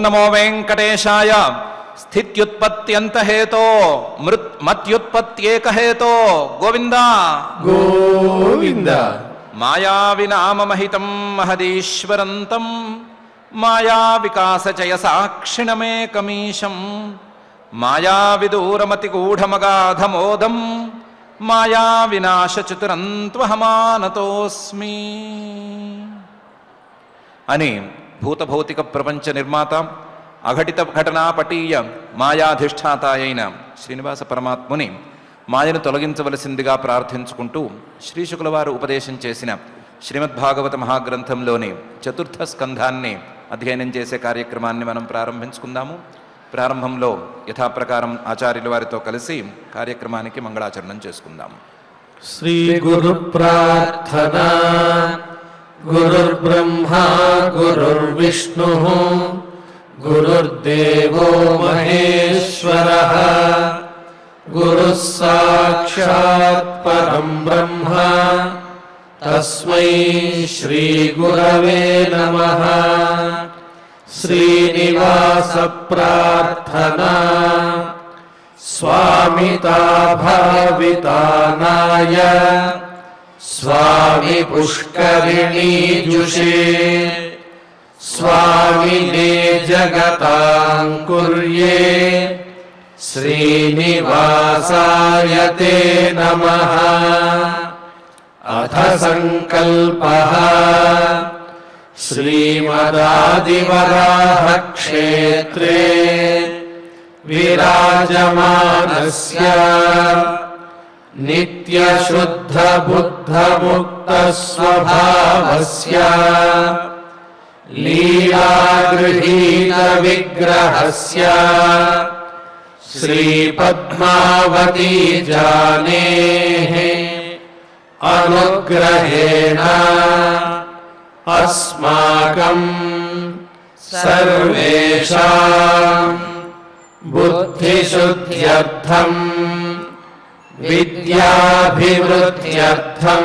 నమో వెంకటేశాయ. స్థిత్యుత్పత్త్యంతహేతో మత్యుత్పత్యేకహేతో గోవింద గోవింద. మాయావినామమహితం మహదీశ్వరంతం మాయావికాసచయ సాక్షిణమేకమీశం మాయావిదూరమతిగూఢమగాధమోదం మాయావినాశచతురంత్వహమానతోస్మి అని భూతభౌతిక ప్రపంచ నిర్మాత అఘటిత ఘటనాపటీయ మాయాధిష్ఠాత అయిన శ్రీనివాస పరమాత్ముని మాయను తొలగించవలసిందిగా ప్రార్థించుకుంటూ శ్రీశుకుల వారు ఉపదేశం చేసిన శ్రీమద్భాగవత మహాగ్రంథంలోని చతుర్థ స్కంధాన్ని అధ్యయనం చేసే కార్యక్రమాన్ని మనం ప్రారంభించుకుందాము. ప్రారంభంలో యథాప్రకారం ఆచార్యుల వారితో కలిసి కార్యక్రమానికి మంగళాచరణం చేసుకుందాము. శ్రీ గురు ప్రార్థనా. గురుర్బ్రహ్మా గురుర్విష్ణుః గురుర్దేవో మహేశ్వరః గురుః సాక్షాత్ పరం బ్రహ్మ తస్మై శ్రీ గురవే నమః. శ్రీనివాస ప్రార్థనా. స్వామితా భావితానాయ స్వామి పుష్కరిణీజుషే స్వామినే జగతాంకుర్యే శ్రీనివాసాయ తే నమః. అథ సంకల్పః. శ్రీమదాదివరాహ క్షేత్రే విరాజమానస్య నిత్యశుద్ధ బుద్ధ ముక్త స్వభావస్య లీలాగృహీత విగ్రహస్య శ్రీ పద్మావతీ జానేః అనుగ్రహేణ అస్మాకం సర్వేషాం బుద్ధిశుద్ధ్యర్థం విద్యాభివృద్ధ్యర్థం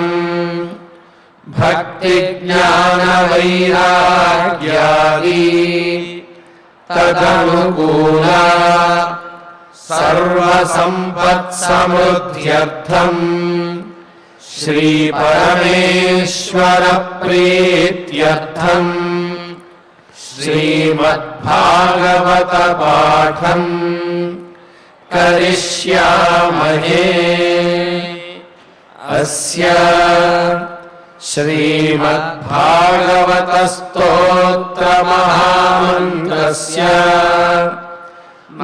భక్తి జ్ఞాన వైరాగ్యాది తదనుకూల సర్వసంపత్సమృద్ధ్యర్థం శ్రీ పరమేశ్వర ప్రీత్యర్థం శ్రీమద్భాగవత పాఠం కరిష్యామహే. అస్య శ్రీమద్భాగవత స్తోత్ర మహామంత్రస్య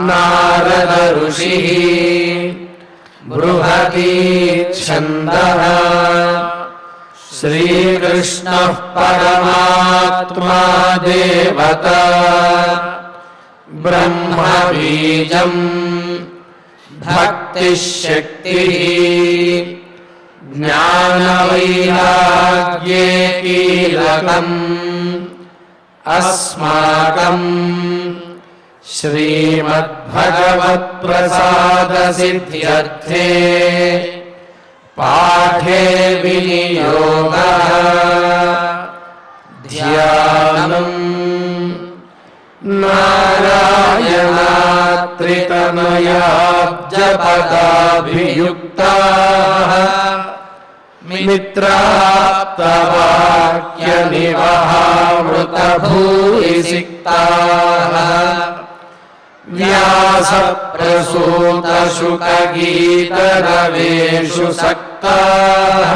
నారద ఋషిః బృహతి ఛందః శ్రీకృష్ణః పరమాత్మా దేవతా బ్రహ్మ బీజం భక్తిశక్తిః జ్ఞానవైరాగ్యే కీలకం అస్మాకం శ్రీమద్భగవత్ప్రసాదసిద్ధ్యర్థే పాఠే వినియోగః. ధ్యానం నారాయణాత్రితనయాబ్జపదాభియుక్తాః మిత్రాప్తవాక్యనివహామృతభూరిసిక్తాః వ్యాసప్రసూతశుకగీతరవేషు సక్తాః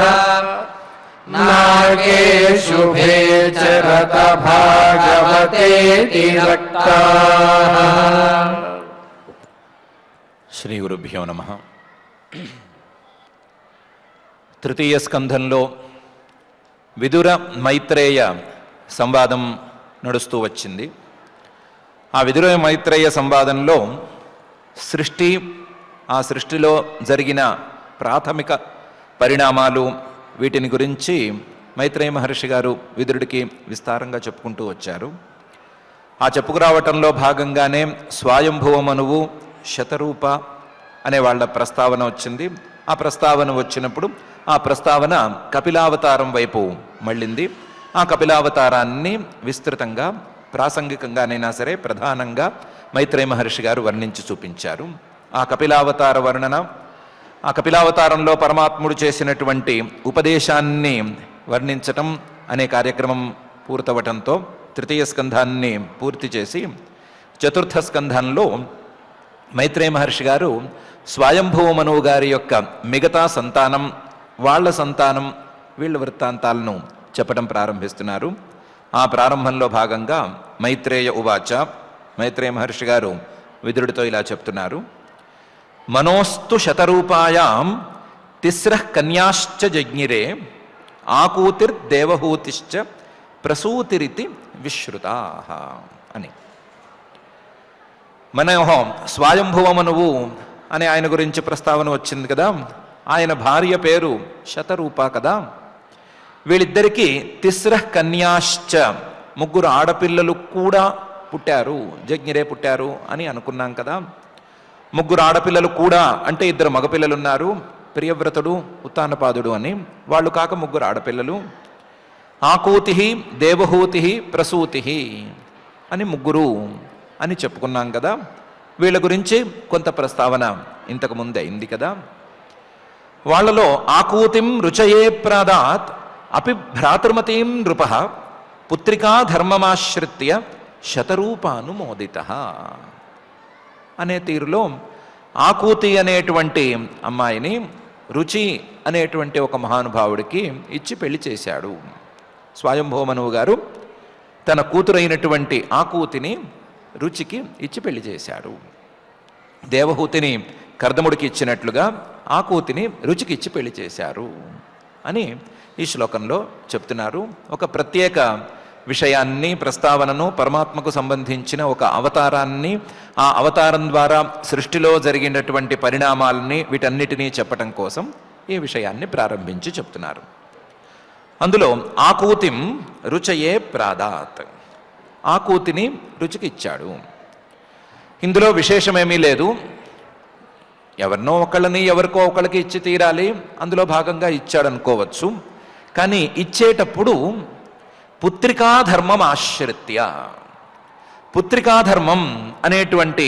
నాగేషు భేచరత భాగవతేతి రక్తాః. శ్రీ గురుభ్యో నమః. తృతీయ స్కంధంలో విదుర మైత్రేయ సంవాదం నడుస్తూ వచ్చింది. ఆ విదుర మైత్రేయ సంవాదంలో సృష్టి, ఆ సృష్టిలో జరిగిన ప్రాథమిక పరిణామాలు, వీటిని గురించి మైత్రేయ మహర్షి గారు విదురుడికి విస్తారంగా చెప్పుకుంటూ వచ్చారు. ఆ చెప్పుకురావటంలో భాగంగానే స్వయంభువమనువు, శతరూప అనే వాళ్ళ ప్రస్తావన వచ్చింది. ఆ ప్రస్తావన వచ్చినప్పుడు ఆ ప్రస్తావన కపిలావతారం వైపు మళ్ళింది. ఆ కపిలావతారాన్ని విస్తృతంగా ప్రాసంగికంగానైనా సరే ప్రధానంగా మైత్రేయ మహర్షి గారు వర్ణించి చూపించారు. ఆ కపిలావతార వర్ణన, ఆ కపిలావతారంలో పరమాత్ముడు చేసినటువంటి ఉపదేశాన్ని వర్ణించటం అనే కార్యక్రమం పూర్తవటంతో తృతీయ స్కంధాన్ని పూర్తి చేసి చతుర్థ స్కంధంలో మైత్రేయ మహర్షి గారు స్వయంభువ మనువు గారి యొక్క మిగతా సంతానం, వాళ్ళ సంతానం, వీళ్ళ వృత్తాంతాలను చెప్పడం ప్రారంభిస్తున్నారు. ఆ ప్రారంభంలో భాగంగా మైత్రేయ ఉవాచ, మైత్రేయ మహర్షి గారు విదురుడితో ఇలా చెప్తున్నారు. మనోస్తు శతరూపాయాం తిస్రః కన్యాశ్చ జజ్ఞిరే ఆకూతిర్దేవహూతిశ్చ ప్రసూతిరితి విశ్రుతాః అని. మనోహం స్వయంభువ మనువు అని ఆయన గురించి ప్రస్తావన వచ్చింది కదా. ఆయన భార్య పేరు శతరూప కదా. వీళ్ళిద్దరికీ తిస్రః కన్యాశ్చ, ముగ్గురు ఆడపిల్లలు కూడా పుట్టారు, జజ్ఞిరే పుట్టారు అని అనుకున్నాం కదా. ముగ్గురు ఆడపిల్లలు కూడా అంటే ఇద్దరు మగపిల్లలు ఉన్నారు, ప్రియవ్రతుడు ఉత్తానపాదుడు అని. వాళ్ళు కాక ముగ్గురు ఆడపిల్లలు. ఆకూతి, దేవహూతి, ప్రసూతి అని ముగ్గురు అని చెప్పుకున్నాం కదా. వీళ్ళ గురించి కొంత ప్రస్తావన ఇంతకుముందు అయింది కదా. వాళ్ళలో ఆకూతిం రుచయే ప్రాదాత్ అపి భ్రాతృమతీం నృప పుత్రికా ధర్మమాశ్రిత్య శతరూపానుమోదిత అనే తీరులో ఆకూతి అనేటువంటి అమ్మాయిని రుచి అనేటువంటి ఒక మహానుభావుడికి ఇచ్చి పెళ్లి చేశాడు. స్వయంభువ మనువు గారు తన కూతురైనటువంటి ఆకూతిని రుచికి ఇచ్చి పెళ్లి చేశాడు. దేవహూతిని కర్దముడికి ఇచ్చినట్లుగా ఆకూతిని రుచికి ఇచ్చి పెళ్లి చేశారు అని ఈ శ్లోకంలో చెప్తున్నారు. ఒక ప్రత్యేక విషయాన్ని, ప్రస్తావనను, పరమాత్మకు సంబంధించిన ఒక అవతారాన్ని, ఆ అవతారం ద్వారా సృష్టిలో జరిగినటువంటి పరిణామాలని, వీటన్నిటినీ చెప్పటం కోసం ఈ విషయాన్ని ప్రారంభించి చెప్తున్నారు. అందులో ఆకూతిం రుచయే ప్రాదాత్, ఆకూతిని రుచికి ఇచ్చాడు. ఇందులో విశేషమేమీ లేదు. ఎవరినో ఒకళ్ళని ఎవరికో ఒకళ్ళకి ఇచ్చి తీరాలి, అందులో భాగంగా ఇచ్చాడు అనుకోవచ్చు. కానీ ఇచ్చేటప్పుడు పుత్రికాధర్మం ఆశ్రిత్య, పుత్రికాధర్మం అనేటువంటి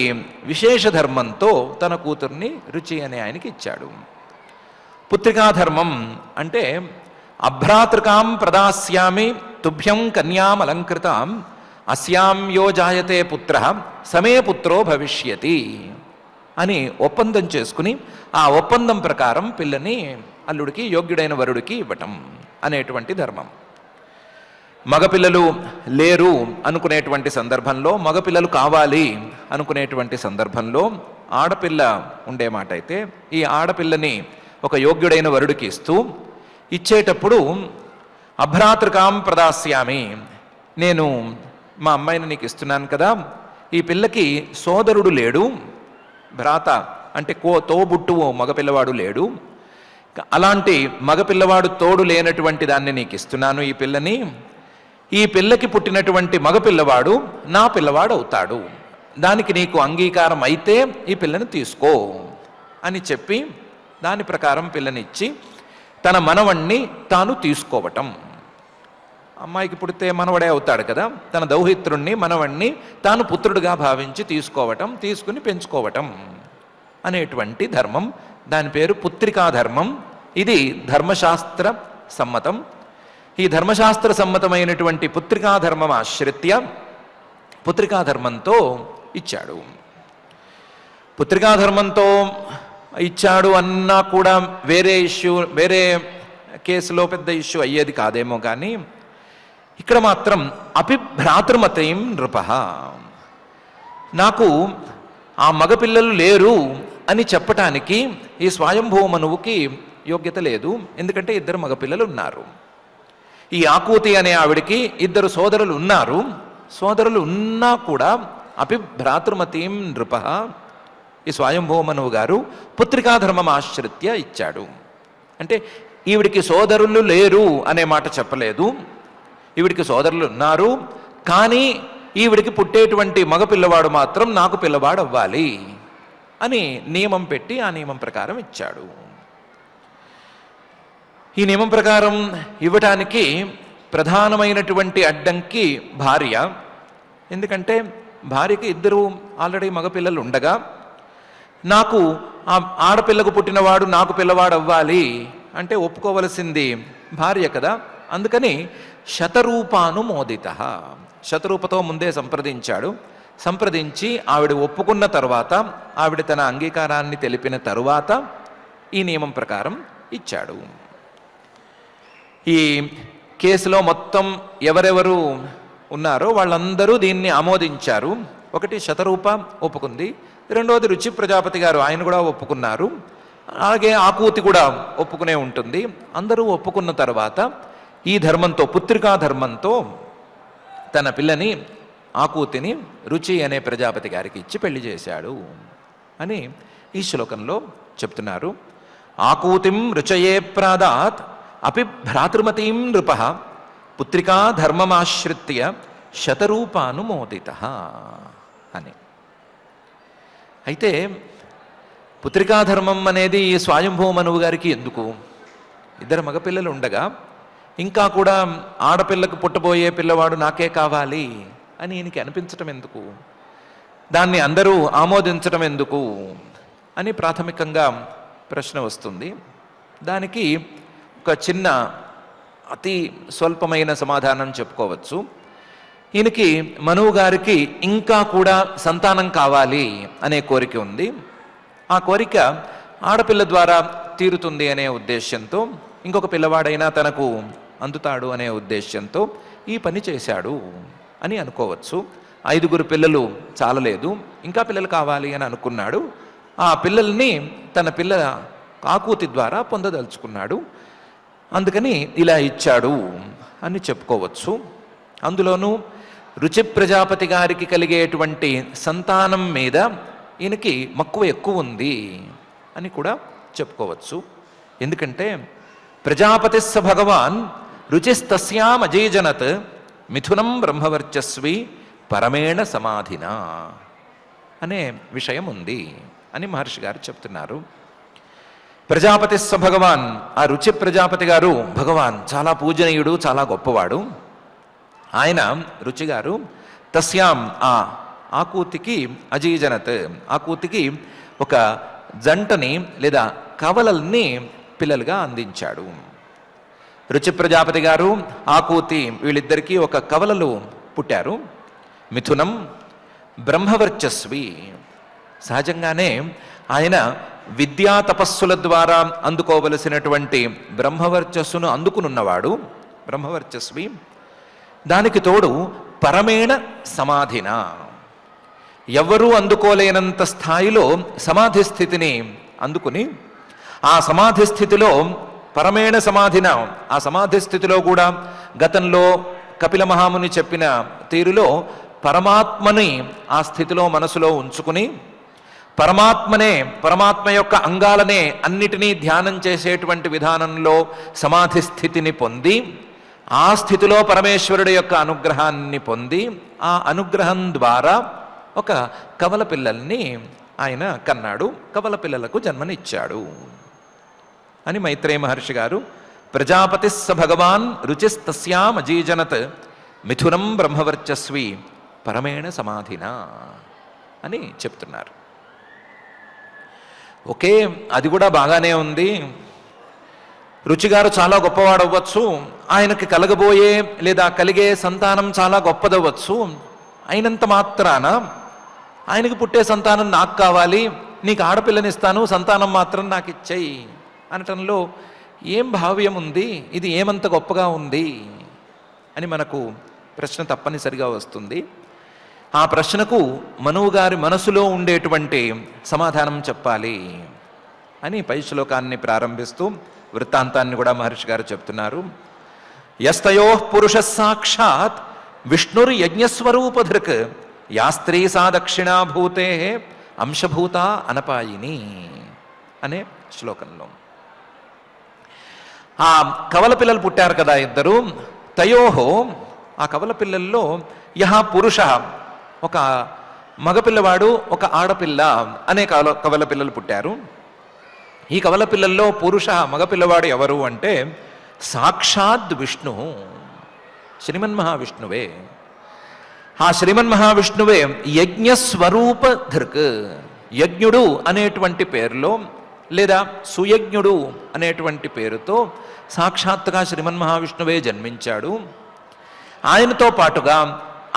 విశేష ధర్మంతో తన కూతుర్ని రుచి అనే ఆయనకి ఇచ్చాడు. పుత్రికాధర్మం అంటే అభ్రాతృకాం ప్రదాస్యామి తుభ్యం కన్యాం అలంకృతాం అస్యాం యో జాయతే పుత్ర సమే పుత్రో భవిష్యతి అని ఒప్పందం చేసుకుని ఆ ఒప్పందం ప్రకారం పిల్లని అల్లుడికి, యోగ్యుడైన వరుడికి ఇవ్వటం అనేటువంటి ధర్మం. మగపిల్లలు లేరు అనుకునేటువంటి సందర్భంలో, మగపిల్లలు కావాలి అనుకునేటువంటి సందర్భంలో ఆడపిల్ల ఉండే మాట అయితే ఈ ఆడపిల్లని ఒక యోగ్యుడైన వరుడికి ఇస్తూ, ఇచ్చేటప్పుడు అభ్రాతృకాం ప్రదాస్యామి, నేను మా అమ్మాయిని నీకు ఇస్తున్నాను కదా, ఈ పిల్లకి సోదరుడు లేడు, భ్రాత అంటే తోబుట్టువు మగపిల్లవాడు లేడు, అలాంటి మగపిల్లవాడు తోడు లేనటువంటి దాన్ని నీకు ఇస్తున్నాను ఈ పిల్లని, ఈ పిల్లకి పుట్టినటువంటి మగపిల్లవాడు నా పిల్లవాడు అవుతాడు, దానికి నీకు అంగీకారం అయితే ఈ పిల్లని తీసుకో అని చెప్పి దాని ప్రకారం పిల్లనిచ్చి తన మనవణ్ణి తాను తీసుకోవటం. అమ్మాయికి పుడితే మనవడే అవుతాడు కదా, తన దౌహిత్రుణ్ణి మనవణ్ణి తాను పుత్రుడిగా భావించి తీసుకోవటం, తీసుకుని పెంచుకోవటం అనేటువంటి ధర్మం. దాని పేరు పుత్రికాధర్మం. ఇది ధర్మశాస్త్ర సమ్మతం. ఈ ధర్మశాస్త్ర సమ్మతమైనటువంటి పుత్రికాధర్మం ఆశ్రిత్య పుత్రికాధర్మంతో ఇచ్చాడు. పుత్రికాధర్మంతో ఇచ్చాడు అన్నా కూడా వేరే ఇష్యూ, వేరే కేసులో పెద్ద ఇష్యూ అయ్యేది కాదేమో కానీ ఇక్కడ మాత్రం అపిభ్రాతృమతీం నృప, నాకు ఆ మగపిల్లలు లేరు అని చెప్పటానికి ఈ స్వయంభువ మనువుకి యోగ్యత లేదు. ఎందుకంటే ఇద్దరు మగపిల్లలు ఉన్నారు. ఈ ఆకూతి అనే ఆవిడికి ఇద్దరు సోదరులు ఉన్నారు. సోదరులు ఉన్నా కూడా అపిభ్రాతృమతీం నృప, ఈ స్వయంభువ మనువు గారు పుత్రికాధర్మం ఆశ్రిత్య ఇచ్చాడు. అంటే ఈవిడికి సోదరులు లేరు అనే మాట చెప్పలేదు. ఈవిడికి సోదరులు ఉన్నారు, కానీ ఈవిడికి పుట్టేటువంటి మగపిల్లవాడు మాత్రం నాకు పిల్లవాడు అవ్వాలి అని నియమం పెట్టి ఆ నియమం ప్రకారం ఇచ్చాడు. ఈ నియమం ప్రకారం ఇవ్వటానికి ప్రధానమైనటువంటి అడ్డంకి భార్య. ఎందుకంటే భార్యకి ఇద్దరు ఆల్రెడీ మగపిల్లలు ఉండగా నాకు ఆ ఆడపిల్లకు పుట్టినవాడు నాకు పిల్లవాడు అవ్వాలి అంటే ఒప్పుకోవలసింది భార్య కదా. అందుకని శతరూపానుమోదిత, శతరూపతో ముందే సంప్రదించాడు. సంప్రదించి ఆవిడ ఒప్పుకున్న తరువాత, ఆవిడ తన అంగీకారాన్ని తెలిపిన తరువాత ఈ నియమం ప్రకారం ఇచ్చాడు. ఈ కేసులో మొత్తం ఎవరెవరు ఉన్నారో వాళ్ళందరూ దీన్ని ఆమోదించారు. ఒకటి శతరూప ఒప్పుకుంది, రెండవది రుచి ప్రజాపతి గారు, ఆయన కూడా ఒప్పుకున్నారు. అలాగే ఆకూతి కూడా ఒప్పుకునే ఉంటుంది. అందరూ ఒప్పుకున్న తర్వాత ఈ ధర్మంతో, పుత్రికా ధర్మంతో తన పిల్లని ఆకూతిని రుచి అనే ప్రజాపతి గారికి ఇచ్చి పెళ్లి చేశాడు అని ఈ శ్లోకంలో చెప్తున్నారు. ఆకూతిం రుచయే ప్రాదాత్ అపి భ్రాతృమతీం నృప పుత్రికా ధర్మమాశ్రిత్య శతరూపానుమోదిత అని. అయితే పుత్రికాధర్మం అనేది స్వయంభూ మనువు గారికి ఎందుకు? ఇద్దరు మగపిల్లలు ఉండగా ఇంకా కూడా ఆడపిల్లకు పుట్టబోయే పిల్లవాడు నాకే కావాలి అని ఈయనకి అనిపించటం ఎందుకు? దాన్ని అందరూ ఆమోదించటం ఎందుకు అని ప్రాథమికంగా ప్రశ్న వస్తుంది. దానికి ఒక చిన్న అతి స్వల్పమైన సమాధానం చెప్పుకోవచ్చు. ఈయనకి మనువు గారికి ఇంకా కూడా సంతానం కావాలి అనే కోరిక ఉంది. ఆ కోరిక ఆడపిల్ల ద్వారా తీరుతుంది అనే ఉద్దేశ్యంతో, ఇంకొక పిల్లవాడైనా తనకు అందుతాడు అనే ఉద్దేశ్యంతో ఈ పని చేశాడు అని అనుకోవచ్చు. 5 పిల్లలు చాలలేదు, ఇంకా పిల్లలు కావాలి అని అనుకున్నాడు. ఆ పిల్లల్ని తన పిల్ల ఆకూతి ద్వారా పొందదలుచుకున్నాడు. అందుకని ఇలా ఇచ్చాడు అని చెప్పుకోవచ్చు. అందులోనూ రుచి ప్రజాపతి గారికి కలిగేటువంటి సంతానం మీద ఈయనకి మక్కువ ఎక్కువ ఉంది అని కూడా చెప్పుకోవచ్చు. ఎందుకంటే ప్రజాపతిస్స భగవాన్ రుచిస్తస్యాం అజీజనత్ మిథునం బ్రహ్మవర్చస్వి పరమేణ సమాధిన అనే విషయం ఉంది అని మహర్షి గారు చెప్తున్నారు. ప్రజాపతిస్స భగవాన్, ఆ రుచి ప్రజాపతి గారు భగవాన్ చాలా పూజనీయుడు, చాలా గొప్పవాడు. ఆయన రుచి గారు తస్యాం ఆ ఆకూతికి అజీజనత్, ఆకూతికి ఒక జంటని లేదా కవలల్ని పిల్లలుగా అందించాడు. రుచి ప్రజాపతి గారు ఆకూతి వీళ్ళిద్దరికీ ఒక కవలలు పుట్టారు. మిథునం బ్రహ్మవర్చస్వి, సహజంగానే ఆయన విద్యా తపస్సుల ద్వారా అందుకోవలసినటువంటి బ్రహ్మవర్చస్సును అందుకునున్నవాడు, బ్రహ్మవర్చస్వి. దానికి తోడు పరమేణ సమాధిన, ఎవ్వరూ అందుకోలేనంత స్థాయిలో సమాధి స్థితిని అందుకుని, ఆ సమాధి స్థితిలో పరమేణ సమాధిన, ఆ సమాధి స్థితిలో కూడా గతంలో కపిల మహాముని చెప్పిన తీరులో పరమాత్మని ఆ స్థితిలో మనసులో ఉంచుకుని, పరమాత్మనే, పరమాత్మ యొక్క అంగాలనే అన్నిటినీ ధ్యానం చేసేటువంటి విధానంలో సమాధి స్థితిని పొంది, ఆ స్థితిలో పరమేశ్వరుడి యొక్క అనుగ్రహాన్ని పొంది, ఆ అనుగ్రహం ద్వారా ఒక కవల పిల్లల్ని ఆయన కన్నాడు, కవల పిల్లలకు జన్మనిచ్చాడు అని మైత్రేయ మహర్షి గారు ప్రజాపతిస్స భగవాన్ రుచిస్తస్యాం అజీజనత్ మిథునం బ్రహ్మవర్చస్వి పరమేణ సమాధిన అని చెప్తున్నారు. ఓకే, అది కూడా బాగానే ఉంది. రుచిగారు చాలా గొప్పవాడవ్వచ్చు, ఆయనకి కలగబోయే లేదా కలిగే సంతానం చాలా గొప్పదవ్వచ్చు. అయినంత మాత్రాన ఆయనకి పుట్టే సంతానం నాకు కావాలి, నీకు ఆడపిల్లనిస్తాను, సంతానం మాత్రం నాకు ఇచ్చేయి అనటంలో ఏం భావ్యం ఉంది? ఇది ఏమంత గొప్పగా ఉంది అని మనకు ప్రశ్న తప్పనిసరిగా వస్తుంది. ఆ ప్రశ్నకు మనువు గారి మనసులో ఉండేటువంటి సమాధానం చెప్పాలి అని పై శ్లోకాన్ని ప్రారంభిస్తూ వృత్తాంతాన్ని కూడా మహర్షి గారు చెప్తున్నారు. యస్తయో పురుష సాక్షాత్ విష్ణుర్ యజ్ఞస్వరూపధృక్ యా స్త్రీ సా దక్షిణాభూతే అంశభూత అనపాయిని అనే శ్లోకంలో ఆ కవల పిల్లలు పుట్టారు కదా ఇద్దరు. తయోహో, ఆ కవల పిల్లల్లో యహ పురుష, ఒక మగపిల్లవాడు ఒక ఆడపిల్ల అనే కవల పిల్లలు పుట్టారు. ఈ కవల పిల్లల్లో పురుష, మగపిల్లవాడు ఎవరు అంటే సాక్షాత్ విష్ణు, శ్రీమన్మహావిష్ణువే. ఆ శ్రీమన్ మహావిష్ణువే యజ్ఞస్వరూప ధృక్, యజ్ఞుడు అనేటువంటి పేరులో లేదా సుయజ్ఞుడు అనేటువంటి పేరుతో సాక్షాత్తుగా శ్రీమన్ మహావిష్ణువే జన్మించాడు. ఆయనతో పాటుగా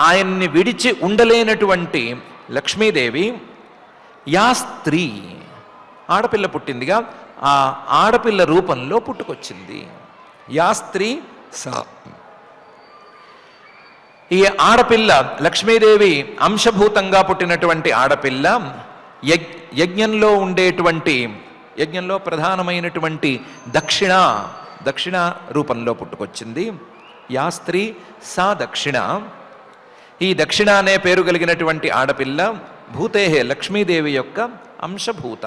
ఆయన్ని విడిచి ఉండలేనటువంటి లక్ష్మీదేవి యా స్త్రీ, ఆడపిల్ల పుట్టిందిగా, ఆ ఆడపిల్ల రూపంలో పుట్టుకొచ్చింది. యా స్త్రీ సా, ఈ ఆడపిల్ల లక్ష్మీదేవి అంశభూతంగా పుట్టినటువంటి ఆడపిల్ల యజ్ఞంలో ఉండేటువంటి, యజ్ఞంలో ప్రధానమైనటువంటి దక్షిణ రూపంలో పుట్టుకొచ్చింది. యా స్త్రీ సా దక్షిణ, ఈ దక్షిణ అనే పేరు కలిగినటువంటి ఆడపిల్ల భూతేహే లక్ష్మీదేవి యొక్క అంశభూత,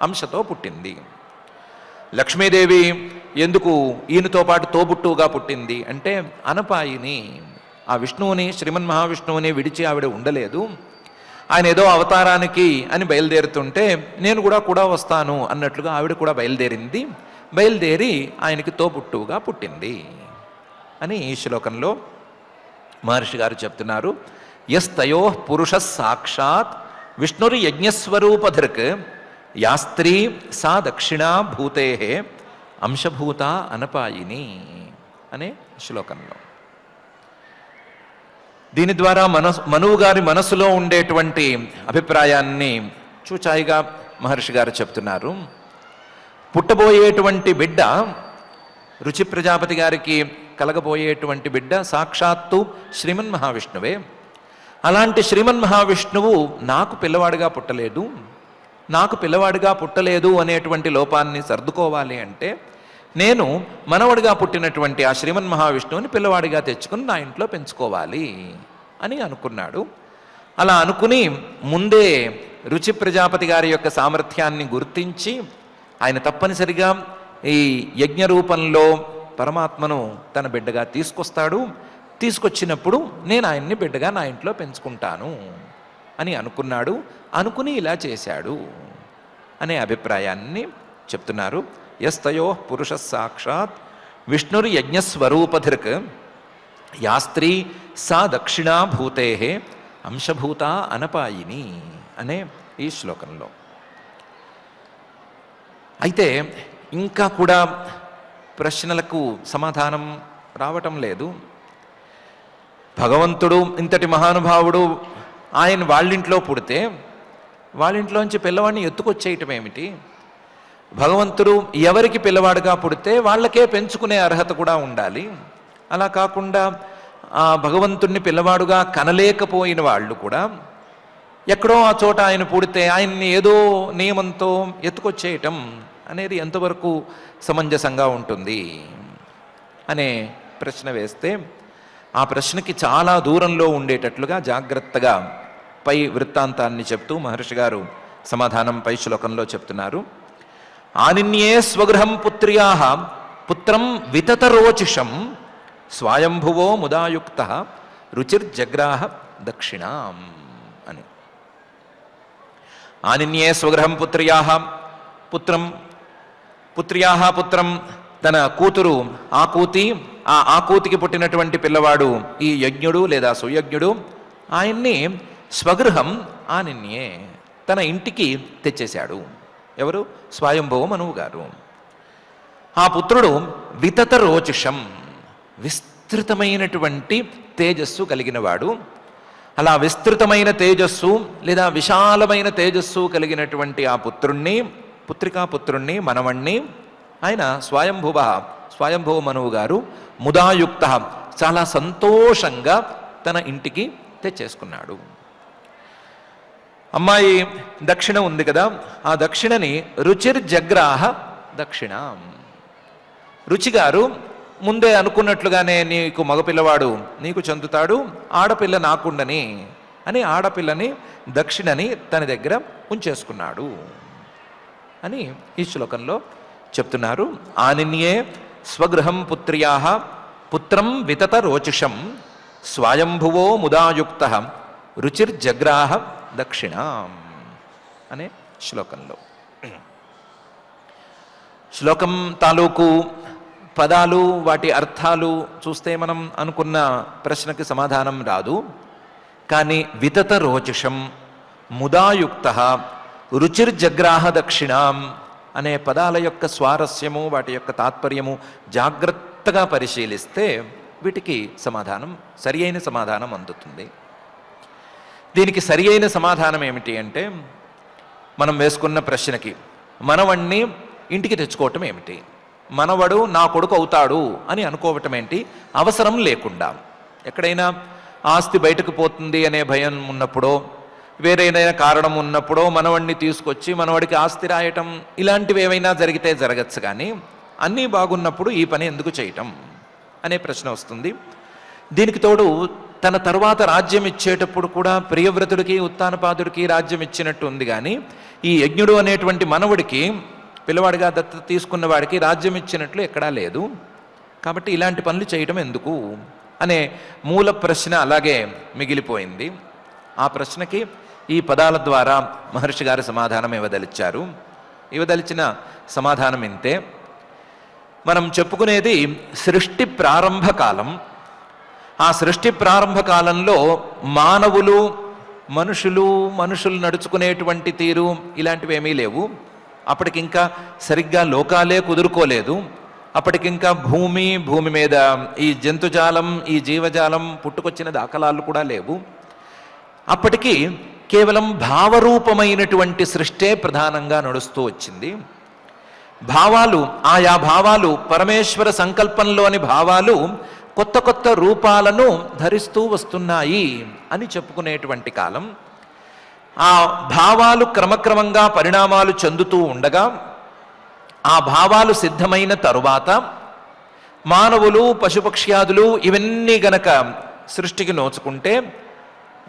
అంశతో పుట్టింది. లక్ష్మీదేవి ఎందుకు ఈయనతో పాటు తోబుట్టువుగా పుట్టింది అంటే అనపాయిని, ఆ విష్ణువుని, శ్రీమన్ మహావిష్ణువుని విడిచి ఆవిడ ఉండలేదు. ఆయన ఏదో అవతారానికి అని బయలుదేరుతుంటే నేను కూడా వస్తాను అన్నట్లుగా ఆవిడ కూడా బయలుదేరింది. బయలుదేరి ఆయనకి తోబుట్టువుగా పుట్టింది అని ఈ శ్లోకంలో మహర్షి గారు చెప్తున్నారు. యస్తయో పురుష సాక్షాత్ విష్ణురి యజ్ఞస్వరూపధృక్ యా స్త్రీ సా దక్షిణా భూతే అంశభూత అనపాయిని అనే శ్లోకంలో. దీని ద్వారా మనువు గారి మనసులో ఉండేటువంటి అభిప్రాయాన్ని చూచాయిగా మహర్షి గారు చెప్తున్నారు. పుట్టబోయేటువంటి బిడ్డ, రుచి ప్రజాపతి గారికి కలగబోయేటువంటి బిడ్డ సాక్షాత్తు శ్రీమన్ మహావిష్ణువే. అలాంటి శ్రీమన్ మహావిష్ణువు నాకు పిల్లవాడిగా పుట్టలేదు అనేటువంటి లోపాన్ని సర్దుకోవాలి అంటే నేను మనవడిగా పుట్టినటువంటి ఆ శ్రీమన్ మహావిష్ణువుని పిల్లవాడిగా తెచ్చుకుని నా ఇంట్లో పెంచుకోవాలి అని అనుకున్నాడు. అలా అనుకుని ముందే రుచి ప్రజాపతి గారి యొక్క సామర్థ్యాన్ని గుర్తించి ఆయన తప్పనిసరిగా ఈ యజ్ఞ రూపంలో పరమాత్మను తన బిడ్డగా తీసుకొస్తాడు. తీసుకొచ్చినప్పుడు నేను ఆయన్ని బిడ్డగా నా ఇంట్లో పెంచుకుంటాను అని అనుకున్నాడు. అనుకుని ఇలా చేశాడు అనే అభిప్రాయాన్ని చెప్తున్నారు. యస్తయో పురుష సాక్షాత్ విష్ణుర్ యజ్ఞస్వరూపధృక్ యా స్త్రీ సా దక్షిణా భూతే అంశభూత అనపాయిని అనే ఈ శ్లోకంలో. అయితే ఇంకా కూడా ప్రశ్నలకు సమాధానం రావటం లేదు. భగవంతుడు ఇంతటి మహానుభావుడు ఆయన వాళ్ళింట్లో పుడితే వాళ్ళింట్లోంచి పిల్లవాడిని ఎత్తుకొచ్చేయటం ఏమిటి? భగవంతుడు ఎవరికి పిల్లవాడుగా పుడితే వాళ్ళకే పెంచుకునే అర్హత కూడా ఉండాలి. అలా కాకుండా ఆ భగవంతుణ్ణి పిల్లవాడుగా కనలేకపోయిన వాళ్ళు కూడా ఎక్కడో ఆ చోట ఆయన పుడితే ఆయన్ని ఏదో నియమంతో ఎత్తుకొచ్చేయటం అనేది ఎంతవరకు సమంజసంగా ఉంటుంది అనే ప్రశ్న వేస్తే ఆ ప్రశ్నకి చాలా దూరంలో ఉండేటట్లుగా జాగ్రత్తగా పై వృత్తాంతాన్ని చెప్తూ మహర్షి గారు సమాధానం పై శ్లోకంలో చెప్తున్నారు. ఆనిన్యే స్వగృహం పుత్ర్యా పుత్రం వితతరోచిషం స్వయంభువో ముదాయుక్త రుచిర్జగ్రాహ దక్షిణాం అని. ఆనిన్యే స్వగృహం పుత్ర్యా పుత్రం తన కూతురు ఆకూతి, ఆ ఆకూతికి పుట్టినటువంటి పిల్లవాడు ఈ యజ్ఞుడు లేదా సుయజ్ఞుడు, ఆయన్ని స్వగృహం ఆనిన్యే తన ఇంటికి తెచ్చేశాడు. ఎవరు? స్వయంభవ మనువు గారు. ఆ పుత్రుడు వితత రోచిషం, విస్తృతమైనటువంటి తేజస్సు కలిగినవాడు. అలా విస్తృతమైన తేజస్సు లేదా విశాలమైన తేజస్సు కలిగినటువంటి ఆ పుత్రుణ్ణి, పుత్రికాపుత్రుణ్ణి, మనవణ్ణి ఆయన స్వయంభవ మనువు గారు ముదాయుక్త చాలా సంతోషంగా తన ఇంటికి తెచ్చేసుకున్నాడు. అమ్మాయి దక్షిణ ఉంది కదా, ఆ దక్షిణని రుచిర్జగ్రాహ దక్షిణం. రుచిగారు ముందే అనుకున్నట్లుగానే నీకు మగపిల్లవాడు నీకు చెందుతాడు, ఆడపిల్ల నాకుండని అని ఆడపిల్లని దక్షిణని తన దగ్గర ఉంచేసుకున్నాడు అని ఈ శ్లోకంలో చెప్తున్నారు. ఆనిన్యే స్వగృహం పుత్ర్యా పుత్రం వితత రోచిషం స్వయంభువో ముదాయుక్త రుచిర్జగ్రాహ దక్షిణాం అనే శ్లోకంలో. శ్లోకం తాలూకు పదాలు వాటి అర్థాలు చూస్తే మనం అనుకున్న ప్రశ్నకి సమాధానం రాదు. కానీ వితత రోచషం ముదాయుక్త రుచిర్జగ్రాహ దక్షిణాం అనే పదాల యొక్క స్వారస్యము వాటి యొక్క తాత్పర్యము జాగ్రత్తగా పరిశీలిస్తే వీటికి సమాధానం సరి అయిన సమాధానం అందుతుంది. దీనికి సరి అయిన సమాధానం ఏమిటి అంటే, మనం వేసుకున్న ప్రశ్నకి మనవణ్ణి ఇంటికి తెచ్చుకోవటం ఏమిటి, మనవడు నా కొడుకు అవుతాడు అని అనుకోవటం ఏంటి, అవసరం లేకుండా. ఎక్కడైనా ఆస్తి బయటకు పోతుంది అనే భయం ఉన్నప్పుడో వేరేదైనా కారణం ఉన్నప్పుడో మనవడిని తీసుకొచ్చి మనవడికి ఆస్తి రాయటం ఇలాంటివి ఏవైనా జరిగితే జరగచ్చు. కానీ అన్నీ బాగున్నప్పుడు ఈ పని ఎందుకు చేయటం అనే ప్రశ్న వస్తుంది. దీనికి తోడు తన తర్వాత రాజ్యం ఇచ్చేటప్పుడు కూడా ప్రియవ్రతుడికి ఉత్తానపాదుడికి రాజ్యం ఇచ్చినట్టు ఉంది. కానీ ఈ యజ్ఞుడు అనేటువంటి మనవుడికి పిల్లవాడిగా దత్తత తీసుకున్న వాడికి రాజ్యం ఇచ్చినట్లు ఎక్కడా లేదు. కాబట్టి ఇలాంటి పనులు చేయటం ఎందుకు అనే మూల ప్రశ్న అలాగే మిగిలిపోయింది. ఆ ప్రశ్నకి ఈ పదాల ద్వారా మహర్షి గారి సమాధానం ఇవ్వదలిచారు. ఇవ్వదలిచిన సమాధానం ఇంతే. మనం చెప్పుకునేది సృష్టి ప్రారంభ కాలం. ఆ సృష్టి ప్రారంభ కాలంలో మానవులు మనుషులు నడుచుకునేటువంటి తీరు ఇలాంటివి ఏమీ లేవు. అప్పటికింకా సరిగ్గా లోకాలే కుదురుకోలేదు. అప్పటికింకా భూమి మీద ఈ జంతుజాలం ఈ జీవజాలం పుట్టుకొచ్చిన దాఖలాలు కూడా లేవు. అప్పటికి కేవలం భావరూపమైనటువంటి సృష్టే ప్రధానంగా నడుస్తూ వచ్చింది. భావాలు, ఆయా భావాలు, పరమేశ్వర సంకల్పంలోని భావాలు కొత్త కొత్త రూపాలను ధరిస్తూ వస్తున్నాయి అని చెప్పుకునేటువంటి కాలం. ఆ భావాలు క్రమక్రమంగా పరిణామాలు చెందుతూ ఉండగా ఆ భావాలు సిద్ధమైన తరువాత మానవులు పశుపక్ష్యాదులు ఇవన్నీ గనక సృష్టికి నోచుకుంటే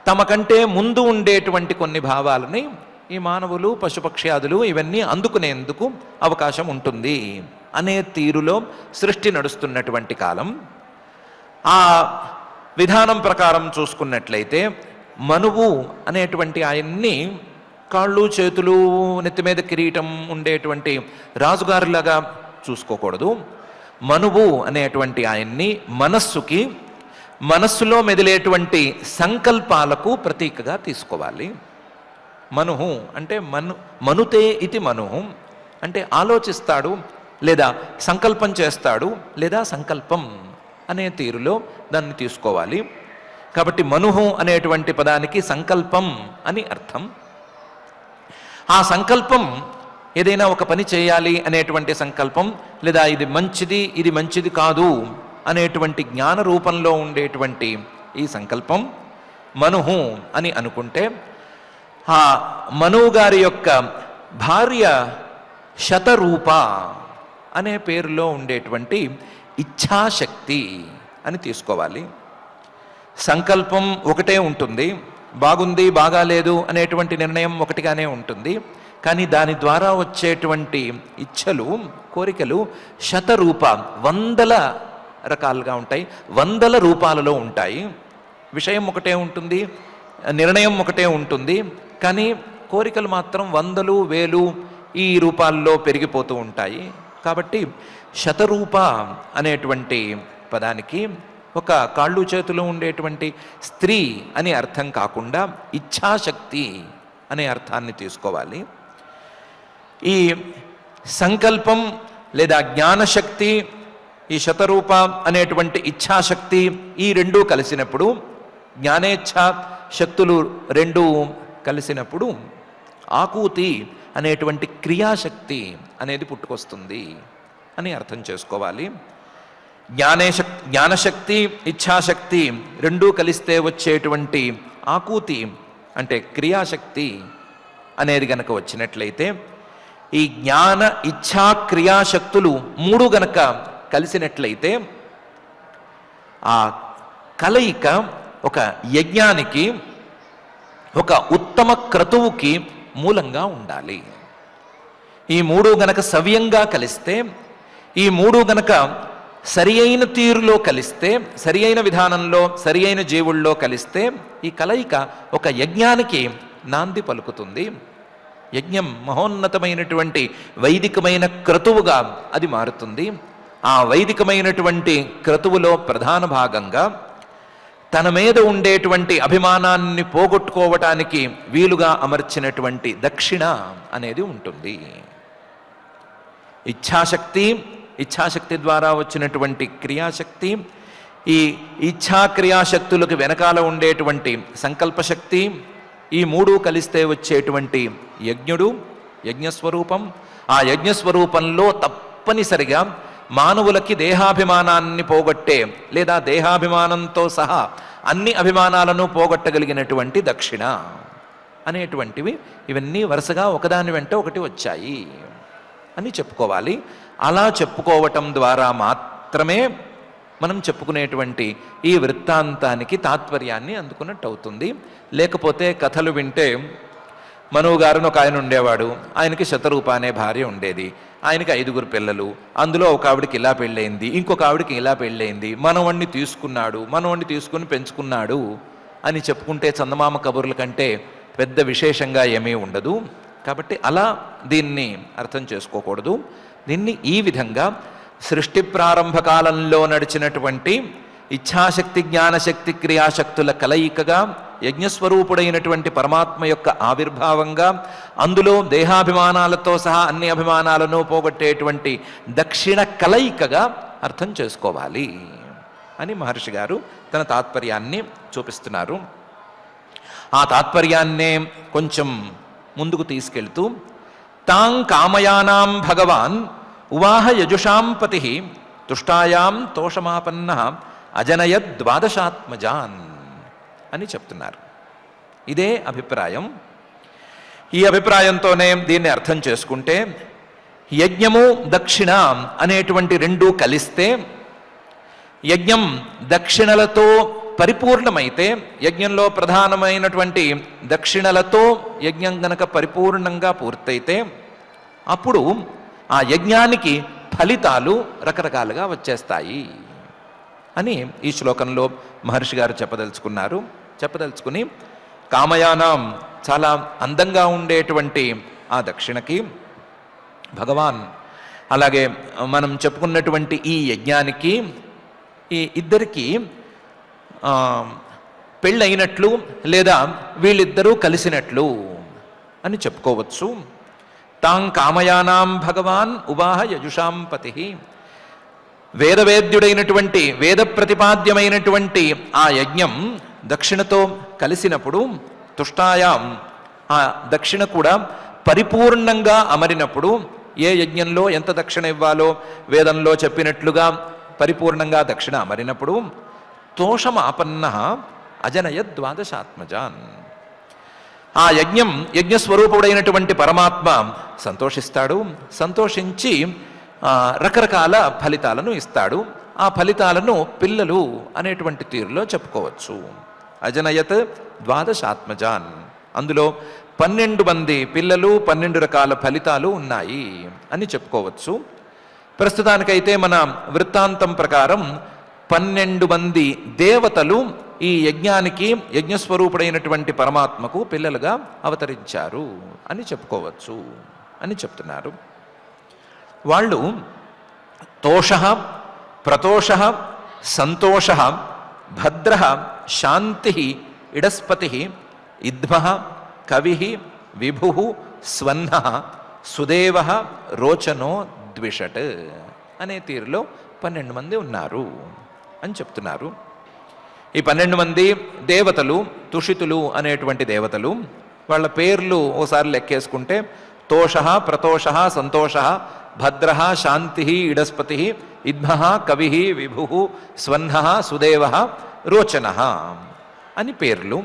తమకంటే ముందు ఉండేటువంటి కొన్ని భావాలని ఈ మానవులు పశుపక్ష్యాదులు ఇవన్నీ అందుకునేందుకు అవకాశం ఉంటుంది అనే తీరులో సృష్టి నడుస్తున్నటువంటి కాలం. ఆ విధానం ప్రకారం చూసుకున్నట్లయితే మనువు అనేటువంటి ఆయన్ని కాళ్ళు చేతులు నెత్తి మీద కిరీటం ఉండేటువంటి రాజుగారిలాగా చూసుకోకూడదు. మనువు అనేటువంటి ఆయన్ని మనస్సులో మెదిలేటువంటి సంకల్పాలకు ప్రతీకగా తీసుకోవాలి. మనుహు అంటే మనుతే ఇది మనుహు అంటే ఆలోచిస్తాడు లేదా సంకల్పం చేస్తాడు లేదా సంకల్పం అనే తీరులో దాన్ని తీసుకోవాలి. కాబట్టి మనుహు అనేటువంటి పదానికి సంకల్పం అని అర్థం. ఆ సంకల్పం ఏదైనా ఒక పని చేయాలి అనేటువంటి సంకల్పం లేదా ఇది మంచిది కాదు అనేటువంటి జ్ఞాన రూపంలో ఉండేటువంటి ఈ సంకల్పం మనుహు అని అనుకుంటే, ఆ మనువు గారి యొక్క భార్య శతరూప అనే పేరులో ఉండేటువంటి ఇచ్ఛాశక్తి అని తీసుకోవాలి. సంకల్పం ఒకటే ఉంటుంది, బాగుంది బాగాలేదు అనేటువంటి నిర్ణయం ఒకటిగానే ఉంటుంది. కానీ దాని ద్వారా వచ్చేటువంటి ఇచ్ఛలు కోరికలు శతరూప వందల రకాలుగా ఉంటాయి, వందల రూపాలలో ఉంటాయి. విషయం ఒకటే ఉంటుంది, నిర్ణయం ఒకటే ఉంటుంది, కానీ కోరికలు మాత్రం వందలు వేలు ఈ రూపాల్లో పెరిగిపోతూ ఉంటాయి. కాబట్టి శతరూప అనేటువంటి పదానికి ఒక కాళ్ళు చేతులు ఉండేటువంటి స్త్రీ అని అర్థం కాకుండా ఇచ్ఛాశక్తి అనే అర్థాన్ని తీసుకోవాలి. ఈ సంకల్పం లేదా జ్ఞానశక్తి, ఈ శతరూప అనేటువంటి ఇచ్ఛాశక్తి ఈ రెండూ కలిసినప్పుడు, జ్ఞానేచ్ఛ శక్తులు రెండూ కలిసినప్పుడు ఆకూతి అనేటువంటి క్రియాశక్తి అనేది పుట్టుకొస్తుంది అని అర్థం చేసుకోవాలి. జ్ఞానశక్తి ఇచ్ఛాశక్తి రెండూ కలిస్తే వచ్చేటువంటి ఆకూతి అంటే క్రియాశక్తి అనేది గనక వచ్చినట్లయితే, ఈ జ్ఞాన ఇచ్ఛా క్రియాశక్తులు మూడు గనక కలిసినట్లయితే ఆ కలయిక ఒక యజ్ఞానికి, ఒక ఉత్తమ క్రతువుకి మూలంగా ఉండాలి. ఈ మూడు గనక సవ్యంగా కలిస్తే, ఈ మూడు గనక సరి అయిన తీరులో కలిస్తే, సరి అయిన విధానంలో సరి అయిన జీవుల్లో కలిస్తే ఈ కలయిక ఒక యజ్ఞానికి నాంది పలుకుతుంది. యజ్ఞం మహోన్నతమైనటువంటి వైదికమైన క్రతువుగా అది మారుతుంది. ఆ వైదికమైనటువంటి క్రతువులో ప్రధాన భాగంగా తన మీద ఉండేటువంటి అభిమానాన్ని పోగొట్టుకోవటానికి వీలుగా అమర్చినటువంటి దక్షిణ అనేది ఉంటుంది. ఇచ్ఛాశక్తి ద్వారా వచ్చినటువంటి క్రియాశక్తి, ఈ ఇచ్ఛా క్రియాశక్తులకు వెనకాల ఉండేటువంటి సంకల్పశక్తి, ఈ మూడు కలిస్తే వచ్చేటువంటి యజ్ఞుడు, యజ్ఞస్వరూపం. ఆ యజ్ఞస్వరూపంలో తప్పనిసరిగా మానవులకి దేహాభిమానాన్ని పోగొట్టే లేదా దేహాభిమానంతో సహా అన్ని అభిమానాలను పోగొట్టగలిగినటువంటి దక్షిణ అనేటువంటివి ఇవన్నీ వరుసగా ఒకదాని వెంట ఒకటి వచ్చాయి అని చెప్పుకోవాలి. అలా చెప్పుకోవటం ద్వారా మాత్రమే మనం చెప్పుకునేటువంటి ఈ వృత్తాంతానికి తాత్పర్యాన్ని అందుకున్నట్టు అవుతుంది. లేకపోతే కథలు వింటే మనువు గారిని ఒక ఆయన ఉండేవాడు, ఆయనకి శతరూప అనే భార్య ఉండేది, ఆయనకి 5 పిల్లలు, అందులో ఒక ఆవిడికి ఇలా పెళ్ళయింది, ఇంకొక ఆవిడికి ఇలా పెళ్ళయింది, మనవణ్ణి తీసుకుని పెంచుకున్నాడు అని చెప్పుకుంటే చందమామ కబుర్ల కంటే పెద్ద విశేషంగా ఏమీ ఉండదు. కాబట్టి అలా దీన్ని అర్థం చేసుకోకూడదు. దీన్ని ఈ విధంగా సృష్టి ప్రారంభ కాలంలో నడిచినటువంటి ఇచ్ఛాశక్తి, జ్ఞానశక్తి, క్రియాశక్తుల కలయికగా యజ్ఞస్వరూపుడైనటువంటి పరమాత్మ యొక్క ఆవిర్భావంగా, అందులో దేహాభిమానాలతో సహా అన్ని అభిమానాలను పోగొట్టేటువంటి దక్షిణ కలయికగా అర్థం చేసుకోవాలి అని మహర్షి గారు తన తాత్పర్యాన్ని చూపిస్తున్నారు. ఆ తాత్పర్యాన్నే కొంచెం ముందుకు తీసుకెళ్తూ తాం కామయానాం భగవాన్ ఉవాహ యజుషాం పతి తుష్టాయాం తోషమాపన్న అజనయద్ ద్వాదశాత్మజాన్ అని చెప్తున్నారు. ఇదే అభిప్రాయం. ఈ అభిప్రాయంతోనే దీన్ని అర్థం చేసుకుంటే యజ్ఞము దక్షిణ అనేటువంటి రెండూ కలిస్తే, యజ్ఞం దక్షిణలతో పరిపూర్ణమైతే, యజ్ఞంలో ప్రధానమైనటువంటి దక్షిణలతో యజ్ఞం గనక పరిపూర్ణంగా పూర్తయితే అప్పుడు ఆ యజ్ఞానికి ఫలితాలు రకరకాలుగా వచ్చేస్తాయి అని ఈ శ్లోకంలో మహర్షి గారు చెప్పదలుచుకుని కామయానాం చాలా అందంగా ఉండేటువంటి ఆ దక్షిణకి భగవాన్, అలాగే మనం చెప్పుకున్నటువంటి ఈ యజ్ఞానికి, ఈ ఇద్దరికి పెళ్ళైనట్లు లేదా వీళ్ళిద్దరూ కలిసినట్లు అని చెప్పుకోవచ్చు. తాం కామయానాం భగవాన్ ఉవాహ యజుషాం పతి, వేదవేద్యుడైనటువంటి వేద ప్రతిపాద్యమైనటువంటి ఆ యజ్ఞం దక్షిణతో కలిసినప్పుడు, తుష్టాయాం ఆ దక్షిణ కూడా పరిపూర్ణంగా అమరినప్పుడు, ఏ యజ్ఞంలో ఎంత దక్షిణ ఇవ్వాలో వేదంలో చెప్పినట్లుగా పరిపూర్ణంగా దక్షిణ అమరినప్పుడు తోషమాపన్న అజనయద్ ద్వాదశాత్మజాన్, ఆ యజ్ఞస్వరూపుడైనటువంటి పరమాత్మ సంతోషిస్తాడు. సంతోషించి రకరకాల ఫలితాలను ఇస్తాడు. ఆ ఫలితాలను పిల్లలు అనేటువంటి తీరులో చెప్పుకోవచ్చు. అజనయత్ ద్వాదశాత్మజాన్, అందులో 12 మంది పిల్లలు, 12 రకాల ఫలితాలు ఉన్నాయి అని చెప్పుకోవచ్చు. ప్రస్తుతానికైతే మన వృత్తాంతం ప్రకారం 12 మంది దేవతలు ఈ యజ్ఞానికి, యజ్ఞస్వరూపుడైనటువంటి పరమాత్మకు పిల్లలుగా అవతరించారు అని చెప్పుకోవచ్చు అని చెప్తున్నారు. వాళ్ళు తోష, ప్రతోష, సంతోష, భద్ర, శాంతి, ఇడస్పతి, ఇద్మ, కవి, విభు, స్వన్న, సుదేవ, రోచనో, ద్విషట్ అనే తీరులో 12 మంది ఉన్నారు అని చెప్తున్నారు. ఈ 12 మంది దేవతలు, తుషితులు అనేటువంటి దేవతలు, వాళ్ళ పేర్లు ఓసారి లెక్కేసుకుంటే తోష, ప్రతోష, సంతోష, భద్ర, శాంతి, ఇడస్పతి, ఇద్మ, కవి, విభు, స్వన్న, సుదేవ, రోచన అని పేర్లు.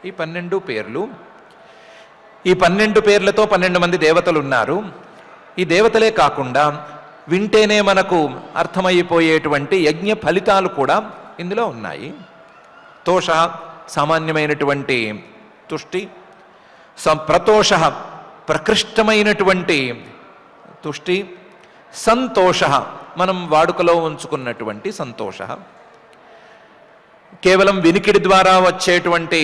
ఈ 12 పేర్లు, ఈ 12 పేర్లతో 12 మంది దేవతలు ఉన్నారు. ఈ దేవతలే కాకుండా వింటేనే మనకు అర్థమైపోయేటువంటి యజ్ఞ ఫలితాలు కూడా ఇందులో ఉన్నాయి. తోష సామాన్యమైనటువంటి తుష్టి, ప్రతోష ప్రకృష్టమైనటువంటి తుష్టి, సంతోష మనం వాడుకలో ఉంచుకున్నటువంటి సంతోష, కేవలం వినికిడి ద్వారా వచ్చేటువంటి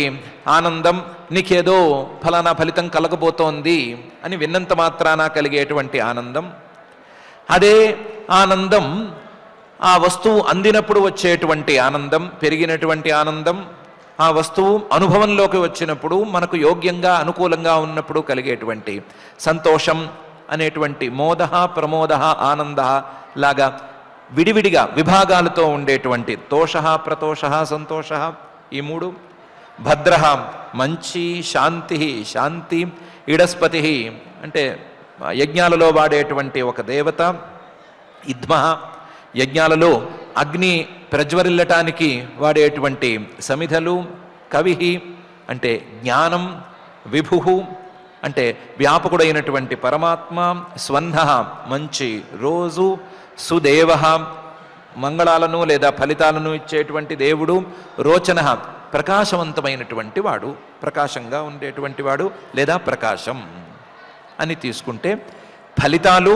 ఆనందం, నీకేదో ఫలానా ఫలితం కలగబోతోంది అని విన్నంత మాత్రాన కలిగేటువంటి ఆనందం. అదే ఆనందం ఆ వస్తువు అందినప్పుడు వచ్చేటువంటి ఆనందం, పెరిగినటువంటి ఆనందం, ఆ వస్తువు అనుభవంలోకి వచ్చినప్పుడు మనకు యోగ్యంగా అనుకూలంగా ఉన్నప్పుడు కలిగేటువంటి సంతోషం అనేటువంటి మోద, ప్రమోద, ఆనంద లాగా విడివిడిగా విభాగాలతో ఉండేటువంటి తోష, ప్రతోష, సంతోష, ఈ మూడు. భద్ర మంచి, శాంతి, ఇడస్పతి అంటే యజ్ఞాలలో వాడేటువంటి ఒక దేవత, ఇద్మ యజ్ఞాలలో అగ్ని ప్రజ్వరిల్లటానికి వాడేటువంటి సమిధలు, కవి అంటే జ్ఞానం, విభు అంటే వ్యాపకుడైనటువంటి పరమాత్మ, స్వన్హ మంచి రోజు, సుదేవ మంగళాలను లేదా ఫలితాలను ఇచ్చేటువంటి దేవుడు, రోచన ప్రకాశవంతమైనటువంటి వాడు, ప్రకాశంగా ఉండేటువంటి వాడు లేదా ప్రకాశం అని తీసుకుంటే, ఫలితాలు,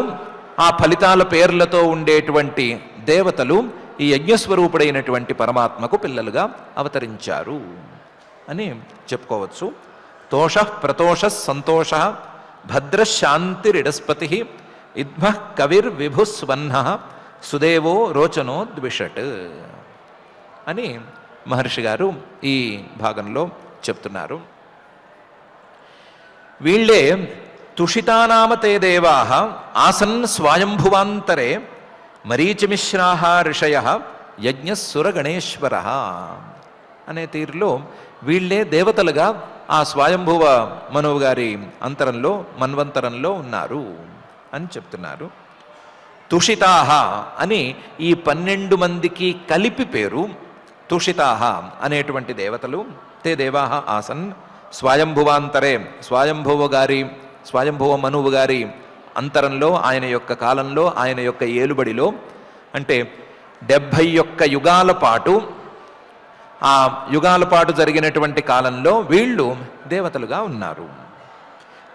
ఆ ఫలితాల పేర్లతో ఉండేటువంటి దేవతలు ఈ యజ్ఞస్వరూపుడైనటువంటి పరమాత్మకు పిల్లలుగా అవతరించారు అని చెప్పుకోవచ్చు. తోష, ప్రతోష, సంతోష, భద్రశాంతిరిడస్పతి, ఇద్మ కవిర్విభుస్వన్న, సుదేవో రోచనో ద్విషట్ అని మహర్షి గారు ఈ భాగంలో చెప్తున్నారు. వీళ్ళే తుషితానామ తే దేవా ఆసన్ స్వయంభువాంతరే మరీచిమిశ్రా ఋషయ యజ్ఞసురగణేశ్వర అనే తీరులో వీళ్ళే దేవతలుగా ఆ స్వయంభువ మనువు గారి అంతరంలో, మన్వంతరంలో ఉన్నారు అని చెప్తున్నారు. తుషితాహ అని ఈ 12 మందికి కలిపి పేరు. తుషితాహ అనేటువంటి దేవతలు, తే దేవాహ ఆసన్ స్వయంభువాంతరే, స్వయంభువ మనువు గారి అంతరంలో, ఆయన యొక్క కాలంలో, ఆయన యొక్క ఏలుబడిలో, అంటే 71 యుగాల పాటు, ఆ యుగాల పాటు జరిగినటువంటి కాలంలో వీళ్ళు దేవతలుగా ఉన్నారు.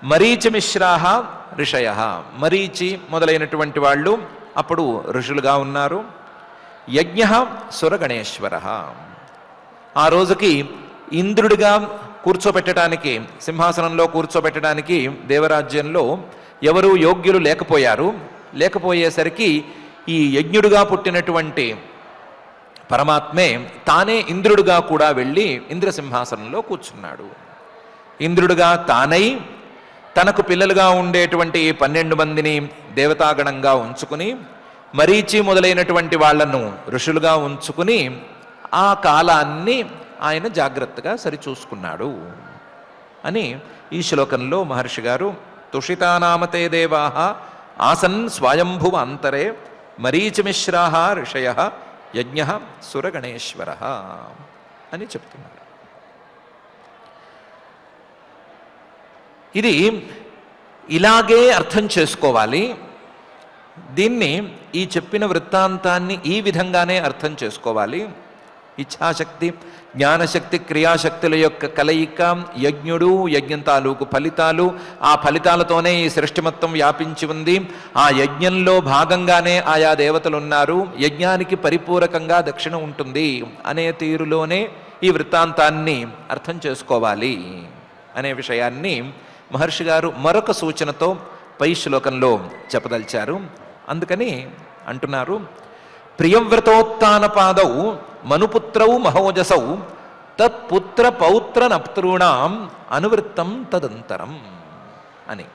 మరీచిమిశ్రాహ ఋషయ, మరీచి మొదలైనటువంటి వాళ్ళు అప్పుడు ఋషులుగా ఉన్నారు. యజ్ఞ సురగణేశ్వర, ఆ రోజుకి ఇంద్రుడిగా కూర్చోబెట్టడానికి, సింహాసనంలో కూర్చోబెట్టడానికి దేవరాజ్యంలో ఎవరు యోగ్యులు లేకపోయేసరికి ఈ యజ్ఞుడుగా పుట్టినటువంటి పరమాత్మే తానే ఇంద్రుడుగా కూడా వెళ్ళి ఇంద్రసింహాసనంలో కూర్చున్నాడు. ఇంద్రుడుగా తానై తనకు పిల్లలుగా ఉండేటువంటి 12 మందిని దేవతాగణంగా ఉంచుకుని, మరీచి మొదలైనటువంటి వాళ్లను ఋషులుగా ఉంచుకుని ఆ కాలాన్ని ఆయన జాగ్రత్తగా సరిచూసుకున్నాడు అని ఈ శ్లోకంలో మహర్షి గారు తుషితానామతే దేవా ఆసన్ స్వయంభువ అంతరే మరీచిమిశ్రా ఋషయ యజ్ఞ సురగణేశ్వర అని చెప్తున్నారు. ఇది ఇలాగే అర్థం చేసుకోవాలి. దీన్ని, ఈ చెప్పిన వృత్తాంతాన్ని ఈ విధంగానే అర్థం చేసుకోవాలి. ఇచ్ఛాశక్తి, జ్ఞానశక్తి, క్రియాశక్తుల యొక్క కలయిక, యజ్ఞుడు, యజ్ఞం తాలూకు ఫలితాలు, ఆ ఫలితాలతోనే ఈ సృష్టి మొత్తం వ్యాపించి ఉంది. ఆ యజ్ఞంలో భాగంగానే ఆయా దేవతలు ఉన్నారు. యజ్ఞానికి పరిపూరకంగా దక్షిణ ఉంటుంది అనే తీరులోనే ఈ వృత్తాంతాన్ని అర్థం చేసుకోవాలి అనే విషయాన్ని మహర్షి గారు మరొక సూచనతో పై శ్లోకంలో చెప్పదలిచారు. అందుకని అంటున్నారు, ప్రియంవ్రతోత్తానపాదౌ మనుపుత్రౌ మహోజసౌ తత్పుత్ర పౌత్ర నప్తృణాం అనువృత్తం తదంతరం అని.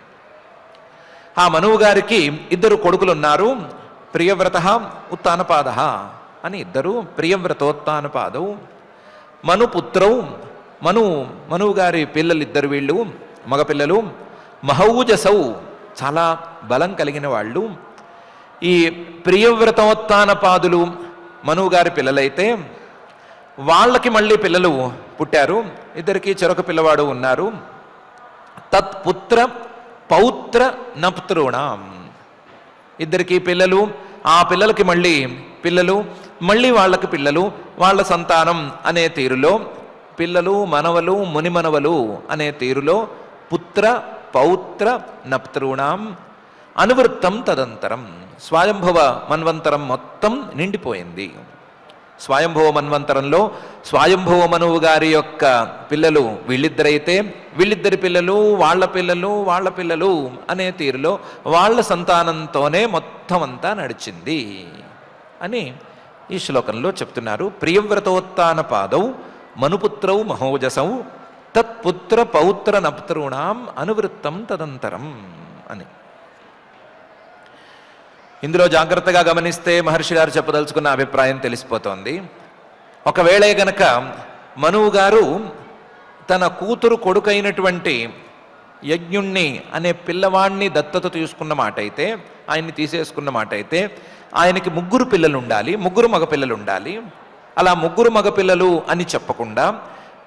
ఆ మనువు గారికి 2 కొడుకులున్నారు. ప్రియవ్రత, ఉత్తానపాద అని 2. ప్రియవ్రతోత్తానపాదౌ మనుపుత్రౌ, మనువు గారి పిల్లలు 2 వీళ్ళు మగపిల్లలు. మహౌజసౌ చాలా బలం కలిగిన వాళ్ళు. ఈ ప్రియవ్రతోత్తానపాదులు మనువు గారి పిల్లలైతే వాళ్ళకి మళ్ళీ పిల్లలు పుట్టారు. 2కి చెరొక పిల్లవాడు ఉన్నారు. తత్పుత్ర పౌత్ర నప్తృణాం, 2కి పిల్లలు, ఆ పిల్లలకి మళ్ళీ పిల్లలు, మళ్ళీ వాళ్ళకి పిల్లలు, వాళ్ళ సంతానం అనే తీరులో పిల్లలు, మనవలు, మునిమనవలు అనే తీరులో పుత్ర పౌత్ర నప్తృణాం అనువృత్తం తదంతరం. స్వయంభవ మన్వంతరం మొత్తం నిండిపోయింది. స్వయంభవ మన్వంతరంలో స్వయంభవ మనువు గారి యొక్క పిల్లలు వీళ్ళిద్దరైతే, వీళ్ళిద్దరి పిల్లలు, వాళ్ళ పిల్లలు అనే తీరులో వాళ్ళ సంతానంతోనే మొత్తం అంతా నడిచింది అని ఈ శ్లోకంలో చెప్తున్నారు. ప్రియవ్రతోత్న పాదౌ మనుపుత్రౌ మహోజసౌ తత్పుత్ర పౌత్ర నప్తॄణాం అనువృత్తం తదంతరం అని. ఇందులో జాగ్రత్తగా గమనిస్తే మహర్షి గారు చెప్పదలుచుకున్న అభిప్రాయం తెలిసిపోతోంది. ఒకవేళ గనక మనువు గారు తన కూతురు కొడుకైనటువంటి యజ్ఞుణ్ణి అనే పిల్లవాణ్ణి దత్తత తీసుకున్న మాట అయితే, ఆయన్ని తీసేసుకున్న మాట అయితే, ఆయనకి 3 పిల్లలు ఉండాలి, 3 మగపిల్లలు ఉండాలి. అలా 3 మగపిల్లలు అని చెప్పకుండా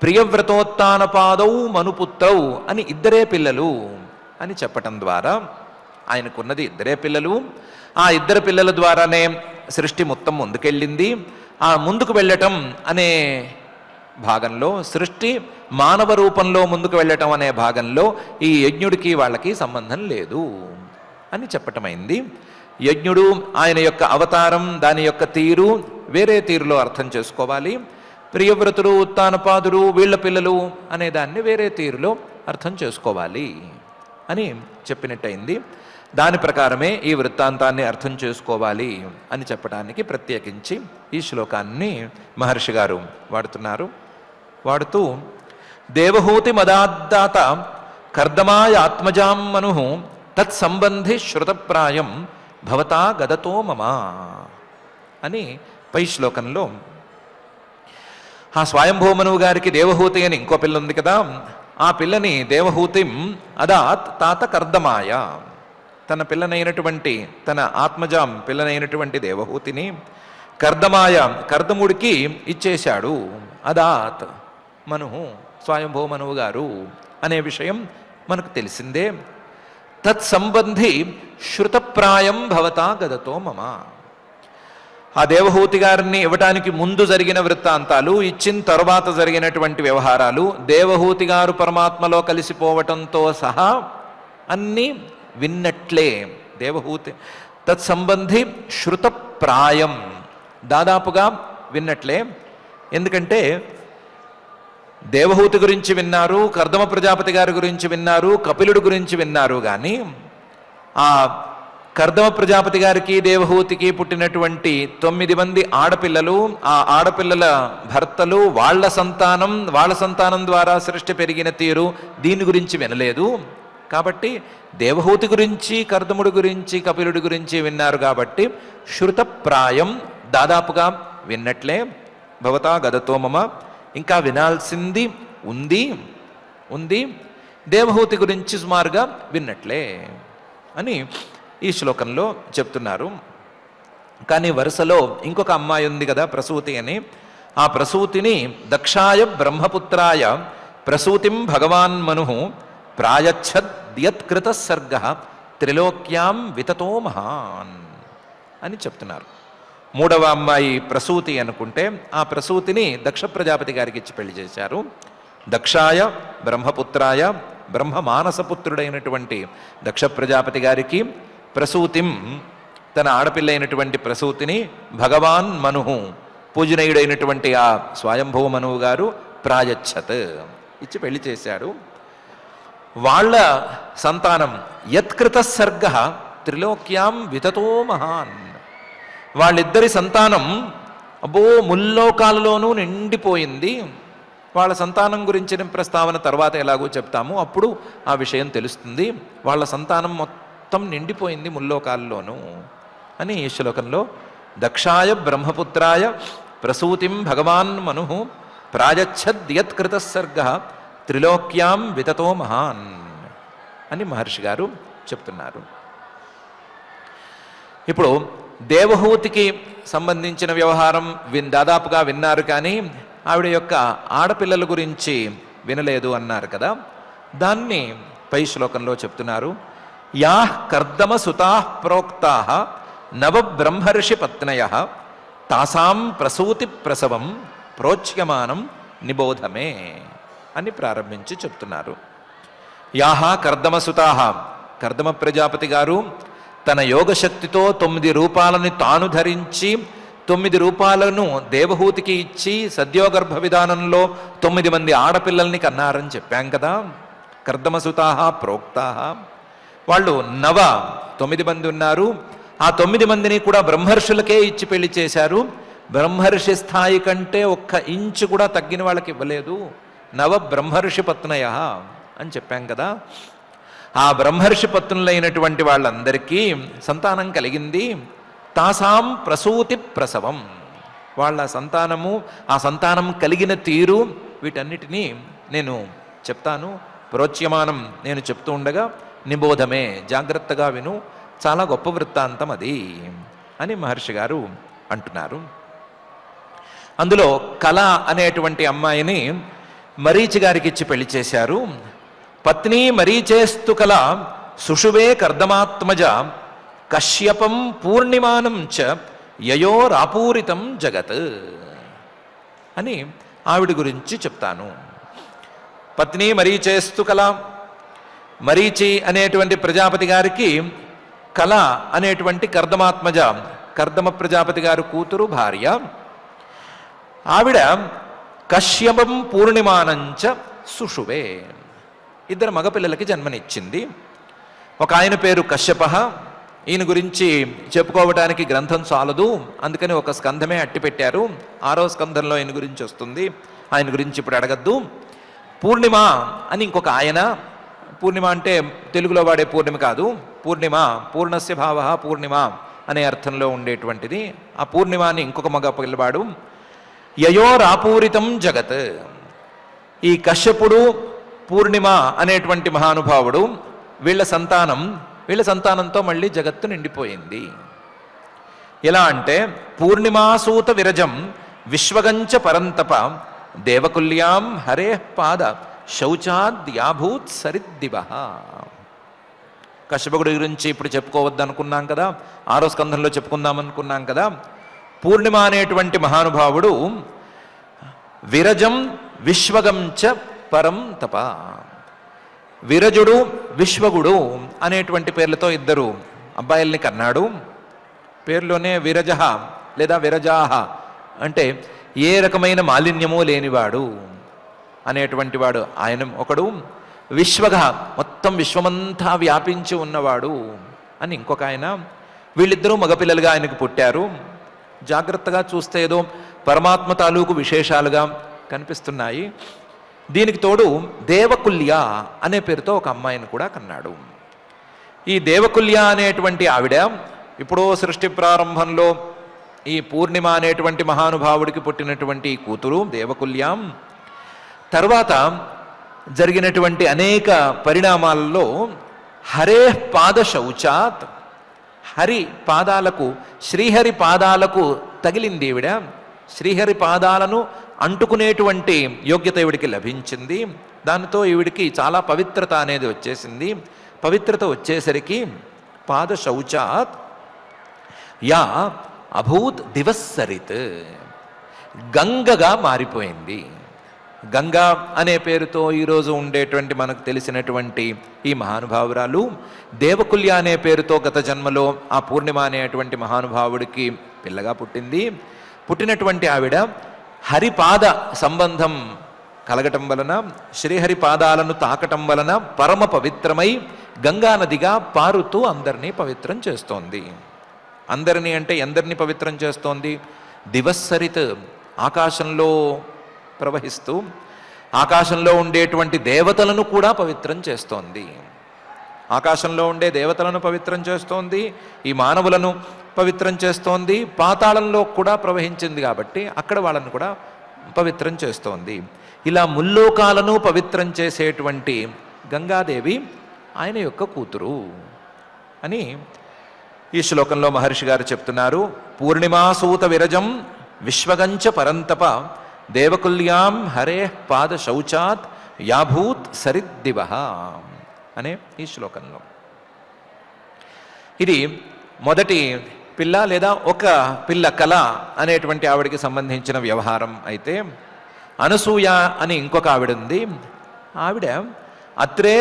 ప్రియవ్రతోత్న పాదౌ మనుపుత్రౌ అని 2 పిల్లలు అని చెప్పటం ద్వారా ఆయనకున్నది 2 పిల్లలు. ఆ 2 పిల్లల ద్వారానే సృష్టి మొత్తం ముందుకెళ్ళింది. ఆ ముందుకు వెళ్ళటం అనే భాగంలో, సృష్టి మానవ రూపంలో ముందుకు వెళ్ళటం అనే భాగంలో ఈ యజ్ఞుడికి వాళ్ళకి సంబంధం లేదు అని చెప్పటమైంది. యజ్ఞుడు ఆయన యొక్క అవతారం, దాని యొక్క తీరు వేరే తీరులో అర్థం చేసుకోవాలి. ప్రియవ్రతుడు ఉత్తానపాదుడు వీళ్ళ పిల్లలు అనే దాన్ని వేరే తీరులో అర్థం చేసుకోవాలి అని చెప్పినట్టయింది. దాని ప్రకారమే ఈ వృత్తాంతాన్ని అర్థం చేసుకోవాలి అని చెప్పడానికి ప్రత్యేకించి ఈ శ్లోకాన్ని మహర్షి గారు వాడుతున్నారు. వాడుతూ దేవహూతి మదాద్దాత కర్దమాయ ఆత్మజాం మను తత్సంబంధి శ్రుతప్రాయం భవతా గదతో మమ అని పై శ్లోకంలో ఆ స్వయంభూమనువు గారికి దేవహూతి అని ఇంకో పిల్ల ఉంది కదా, ఆ పిల్లని దేవహూతిం అదాత్ తాత కర్దమాయ, తన పిల్లనైనటువంటి తన ఆత్మజాం పిల్లనైనటువంటి దేవహూతిని కర్దమాయ కర్దముడికి ఇచ్చేశాడు. అదాత్ మను స్వయంభూమనువు గారు అనే విషయం మనకు తెలిసిందే. తత్సంబంధి శ్రుతప్రాయం భవతా గదతో మమ, ఆ దేవహూతి గారిని ఇవ్వటానికి ముందు జరిగిన వృత్తాంతాలు, ఇచ్చిన తరువాత జరిగినటువంటి వ్యవహారాలు, దేవహూతి గారు పరమాత్మలో కలిసిపోవటంతో సహా అన్నీ విన్నట్లే. దేవహూతి తత్సంబంధి శ్రుతప్రాయం, దాదాపుగా విన్నట్లే. ఎందుకంటే దేవహూతి గురించి విన్నారు, కర్దమ ప్రజాపతి గారి గురించి విన్నారు, కపిలుడి గురించి విన్నారు. కానీ ఆ కర్దమ ప్రజాపతి గారికి దేవహూతికి పుట్టినటువంటి 9 మంది ఆడపిల్లలు, ఆ ఆడపిల్లల భర్తలు, వాళ్ళ సంతానం ద్వారా సృష్టి పెరిగిన తీరు, దీని గురించి వినలేదు. కాబట్టి దేవహూతి గురించి, కర్దముడి గురించి, కపిలుడి గురించి విన్నారు. కాబట్టి శృతప్రాయం, దాదాపుగా విన్నట్లే. భవతా గదతో మమ, ఇంకా వినాల్సింది ఉంది, దేవహూతి గురించి సుమారుగా విన్నట్లే అని ఈ శ్లోకంలో చెప్తున్నారు. కానీ వరుసలో ఇంకొక అమ్మాయి ఉంది కదా, ప్రసూతి అని. ఆ ప్రసూతిని దక్షాయ బ్రహ్మపుత్రాయ ప్రసూతిం భగవాన్ మను ప్రాయచ్ఛద్యత్కృత సర్గ త్రిలోక్యాం వితతో మహాన్ అని చెప్తున్నారు. 3వ అమ్మాయి ప్రసూతి అనుకుంటే ఆ ప్రసూతిని దక్ష ప్రజాపతి గారికి ఇచ్చి పెళ్లి చేశారు. దక్షాయ బ్రహ్మపుత్రాయ, బ్రహ్మ మానసపుత్రుడైనటువంటి దక్ష ప్రజాపతి గారికి, ప్రసూతిం తన ఆడపిల్ల అయినటువంటి ప్రసూతిని భగవాన్ మను, పూజనీయుడైనటువంటి ఆ స్వయంభూ మనువు గారు ప్రాయచ్ఛత్ ఇచ్చి పెళ్లి చేశాడు. వాళ్ళ సంతానం యత్కృత సర్గ త్రిలోక్యాం వితతో మహాన్, వాళ్ళిద్దరి సంతానం అబ్బో ముల్లోకాలలోనూ నిండిపోయింది. వాళ్ళ సంతానం గురించిన ప్రస్తావన తర్వాత ఎలాగో చెప్తాము, అప్పుడు ఆ విషయం తెలుస్తుంది. వాళ్ళ సంతానం మొత్తం నిండిపోయింది ముల్లోకాల్లోనూ అని ఈ శ్లోకంలో దక్షాయ బ్రహ్మపుత్రాయ ప్రసూతిం భగవాన్ మను ప్రాయచ్ఛద్యత్కృత సర్గ త్రిలోక్యాం వితతో మహాన్ అని మహర్షి గారు చెప్తున్నారు. ఇప్పుడు దేవహూతికి సంబంధించిన వ్యవహారం దాదాపుగా విన్నారు, కానీ ఆవిడ యొక్క ఆడపిల్లల గురించి వినలేదు అన్నారు కదా. దాన్ని పై శ్లోకంలో చెప్తున్నారు. యాః కర్దమ సుతాః ప్రోక్తాః నవ బ్రహ్మర్షి పత్నయః తాసాం ప్రసూతి ప్రసవం ప్రోచ్యమానం నిబోధమే అని ప్రారంభించి చెప్తున్నారు. యాః కర్దమ సుతాః, కర్దమ ప్రజాపతి గారు తన యోగశక్తితో 9 రూపాలని తాను ధరించి 9 రూపాలను దేవహూతికి ఇచ్చి సద్యోగర్భ విధానంలో 9 మంది ఆడపిల్లల్ని కన్నారని చెప్పాం కదా. కర్దమసుతాః ప్రోక్తాః, వాళ్ళు 9 మంది ఉన్నారు. ఆ 9 మందిని కూడా బ్రహ్మర్షులకే ఇచ్చి పెళ్లి చేశారు. బ్రహ్మర్షి స్థాయి కంటే ఒక్క ఇంచు కూడా తగ్గిన వాళ్ళకి ఇవ్వలేదు. నవ బ్రహ్మర్షి పత్నయ అని చెప్పాం కదా. ఆ బ్రహ్మర్షి పత్నులైనటువంటి వాళ్ళందరికీ సంతానం కలిగింది. తాసాం ప్రసూతి ప్రసవం, వాళ్ళ సంతానము, ఆ సంతానం కలిగిన తీరు, వీటన్నిటినీ నేను చెప్తాను. ప్రోచ్యమానం నేను చెప్తూ ఉండగా నిబోధమే, జాగ్రత్తగా విను, చాలా గొప్ప వృత్తాంతం అది అని మహర్షి గారు అంటున్నారు. అందులో కళ అనేటువంటి అమ్మాయిని మరీచి గారికి ఇచ్చి పెళ్లి చేశారు. పత్ని మరీచేస్తు కళ సుషువే కర్దమాత్మజ కశ్యపం పూర్ణిమానం చ యయోరాపూరితం జగత్ అని ఆవిడ గురించి చెప్తాను. పత్ని మరీచేస్తు కళ, మరీచి అనేటువంటి ప్రజాపతి గారికి కళ అనేటువంటి కర్దమాత్మజ, కర్దమ ప్రజాపతి గారు కూతురు, భార్య. ఆవిడ కశ్యపం పూర్ణిమానంచ సుషువే, ఇద్దరు మగపిల్లలకి జన్మనిచ్చింది. ఒక ఆయన పేరు కశ్యప. ఈయన గురించి చెప్పుకోవడానికి గ్రంథం చాలదు, అందుకని ఒక స్కంధమే అట్టి పెట్టారు. 6వ స్కంధంలో ఈయన గురించి వస్తుంది, ఆయన గురించి ఇప్పుడు అడగద్దు. పూర్ణిమ అని ఇంకొక ఆయన, పూర్ణిమ అంటే తెలుగులో వాడే పూర్ణిమ కాదు, పూర్ణిమ పూర్ణస్య భావ పూర్ణిమ అనే అర్థంలో ఉండేటువంటిది. ఆ పూర్ణిమ అని ఇంకొక మగ పిల్లవాడు. యయోరాపూరితం జగత్, ఈ కశ్యపుడు పూర్ణిమ అనేటువంటి మహానుభావుడు, వీళ్ళ సంతానంతో మళ్ళీ జగత్తు నిండిపోయింది. ఎలా అంటే పూర్ణిమాసూత విరజం విశ్వగంచ పరంతప దేవకుల్యాం హరే పాద శౌచాద్యాభూత్ సరిద్దివ. కశ్యపుడి గురించి ఇప్పుడు చెప్పుకోవద్దు అనుకున్నాం కదా, 6వ స్కంధంలో చెప్పుకుందాం అనుకున్నాం కదా. పూర్ణిమ అనేటువంటి మహానుభావుడు విరజం విశ్వగంచ పరం తప, విరజుడు విశ్వగుడు అనేటువంటి పేర్లతో ఇద్దరు అబ్బాయిల్ని కన్నాడు. పేర్లోనే విరజ లేదా విరజాహ అంటే ఏ రకమైన మాలిన్యము లేనివాడు అనేటువంటి వాడు ఆయన ఒకడు. విశ్వగ మొత్తం విశ్వమంతా వ్యాపించి ఉన్నవాడు అని ఇంకొక ఆయన. వీళ్ళిద్దరూ మగపిల్లలుగా ఆయనకు పుట్టారు. జాగ్రత్తగా చూస్తే ఏదో పరమాత్మ తాలూకు విశేషాలుగా కనిపిస్తున్నాయి. దీనికి తోడు దేవకుల్య అనే పేరుతో ఒక అమ్మాయిని కూడా కన్నాడు. ఈ దేవకుల్య అనేటువంటి ఆవిడ ఇప్పుడో సృష్టి ప్రారంభంలో ఈ పూర్ణిమ అనేటువంటి మహానుభావుడికి పుట్టినటువంటి కూతురు దేవకుల్యాం. తర్వాత జరిగినటువంటి అనేక పరిణామాలలో హరే పాద శౌచాత్, హరి పాదాలకు, శ్రీహరి పాదాలకు తగిలింది ఈవిడ. శ్రీహరి పాదాలను అంటుకునేటువంటి యోగ్యత ఈవిడికి లభించింది. దానితో ఈవిడికి చాలా పవిత్రత అనేది వచ్చేసింది. పవిత్రత వచ్చేసరికి పాద శౌచాత్ యా అభూత్ దివస్సరిత్, గంగగా మారిపోయింది. గంగా అనే పేరుతో ఈరోజు ఉండేటువంటి మనకు తెలిసినటువంటి ఈ మహానుభావురాలు దేవకుల్య అనే పేరుతో గత జన్మలో ఆ పూర్ణిమ అనేటువంటి మహానుభావుడికి పిల్లగా పుట్టింది. పుట్టినటువంటి ఆవిడ హరిపాద సంబంధం కలగటం వలన, శ్రీహరి పాదాలను తాకటం వలన పరమ పవిత్రమై గంగా నదిగా పారుతూ అందరినీ పవిత్రం చేస్తోంది. అందరినీ అంటే ఎందరినీ పవిత్రం చేస్తోంది? దివస్సరిత్, ఆకాశంలో ప్రవహిస్తూ ఆకాశంలో ఉండేటువంటి దేవతలను కూడా పవిత్రం చేస్తోంది. ఆకాశంలో ఉండే దేవతలను పవిత్రం చేస్తోంది, ఈ మానవులను పవిత్రం చేస్తోంది, పాతాళంలో కూడా ప్రవహించింది కాబట్టి అక్కడ వాళ్ళను కూడా పవిత్రం చేస్తోంది. ఇలా ముల్లోకాలను పవిత్రం చేసేటువంటి గంగాదేవి ఆయన యొక్క కూతురు అని ఈ శ్లోకంలో మహర్షి గారు చెప్తున్నారు. పూర్ణిమాసూత విరజం విశ్వగంచ పరంతప దేవకుల్యాం హరే పాద శౌచాత్ యాభూత్ సరిద్దివ అనే ఈ శ్లోకంలో. ఇది మొదటి పిల్ల లేదా ఒక పిల్ల కళ అనేటువంటి ఆవిడికి సంబంధించిన వ్యవహారం. అయితే అనసూయ అని ఇంకొక ఆవిడ ఉంది. ఆవిడ అత్రే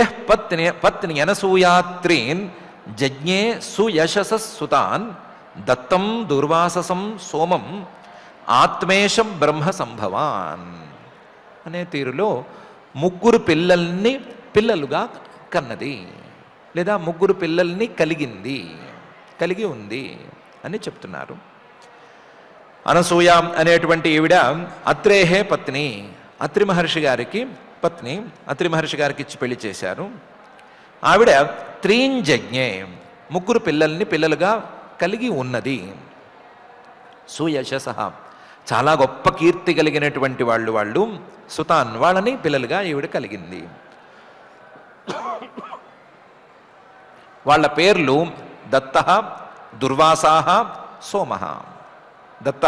పత్ని అనసూయాత్రీన్ జజ్ఞే సుయశససుతాన్ దత్తం దుర్వాససం సోమం ఆత్మేశం బ్రహ్మ సంభవాన్ అనే తీరులో 3 పిల్లల్ని పిల్లలుగా కన్నది లేదా 3 పిల్లల్ని కలిగింది కలిగి ఉంది అని చెప్తున్నారు. అనసూయ అనేటువంటి ఈవిడ అత్రేహే పత్ని, అత్రి మహర్షి గారికి పత్ని, అత్రి మహర్షి గారికి ఇచ్చి పెళ్లి చేశారు. ఆవిడ త్రీంజజ్ఞే, 3 పిల్లల్ని పిల్లలుగా కలిగి ఉన్నది. సుయశస, చాలా గొప్ప కీర్తి కలిగినటువంటి వాళ్ళు సుతాన్, వాళ్ళని పిల్లలుగా ఈవిడ కలిగింది. వాళ్ళ పేర్లు దత్త, దుర్వాసా, సోమ. దత్త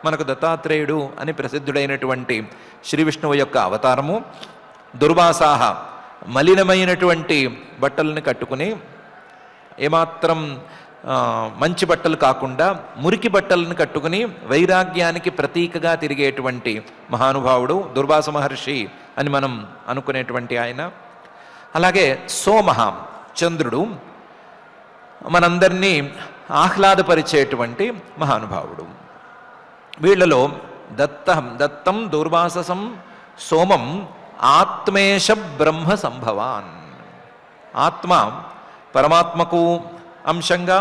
మనకు దత్తాత్రేయుడు అని ప్రసిద్ధుడైనటువంటి శ్రీ విష్ణువు యొక్క అవతారము. దుర్వాసాహ మలినమైనటువంటి బట్టలను కట్టుకుని ఏమాత్రం మంచి బట్టలు కాకుండా మురికి బట్టలను కట్టుకుని వైరాగ్యానికి ప్రతీకగా తిరిగేటువంటి మహానుభావుడు దుర్వాస మహర్షి అని మనం అనుకునేటువంటి ఆయన. అలాగే సోమ, చంద్రుడు, మనందరినీ ఆహ్లాదపరిచేటువంటి మహానుభావుడు. వీళ్ళలో దత్తం దుర్వాససం సోమం ఆత్మేశ బ్రహ్మ సంభవాన్. ఆత్మ పరమాత్మకు అంశంగా,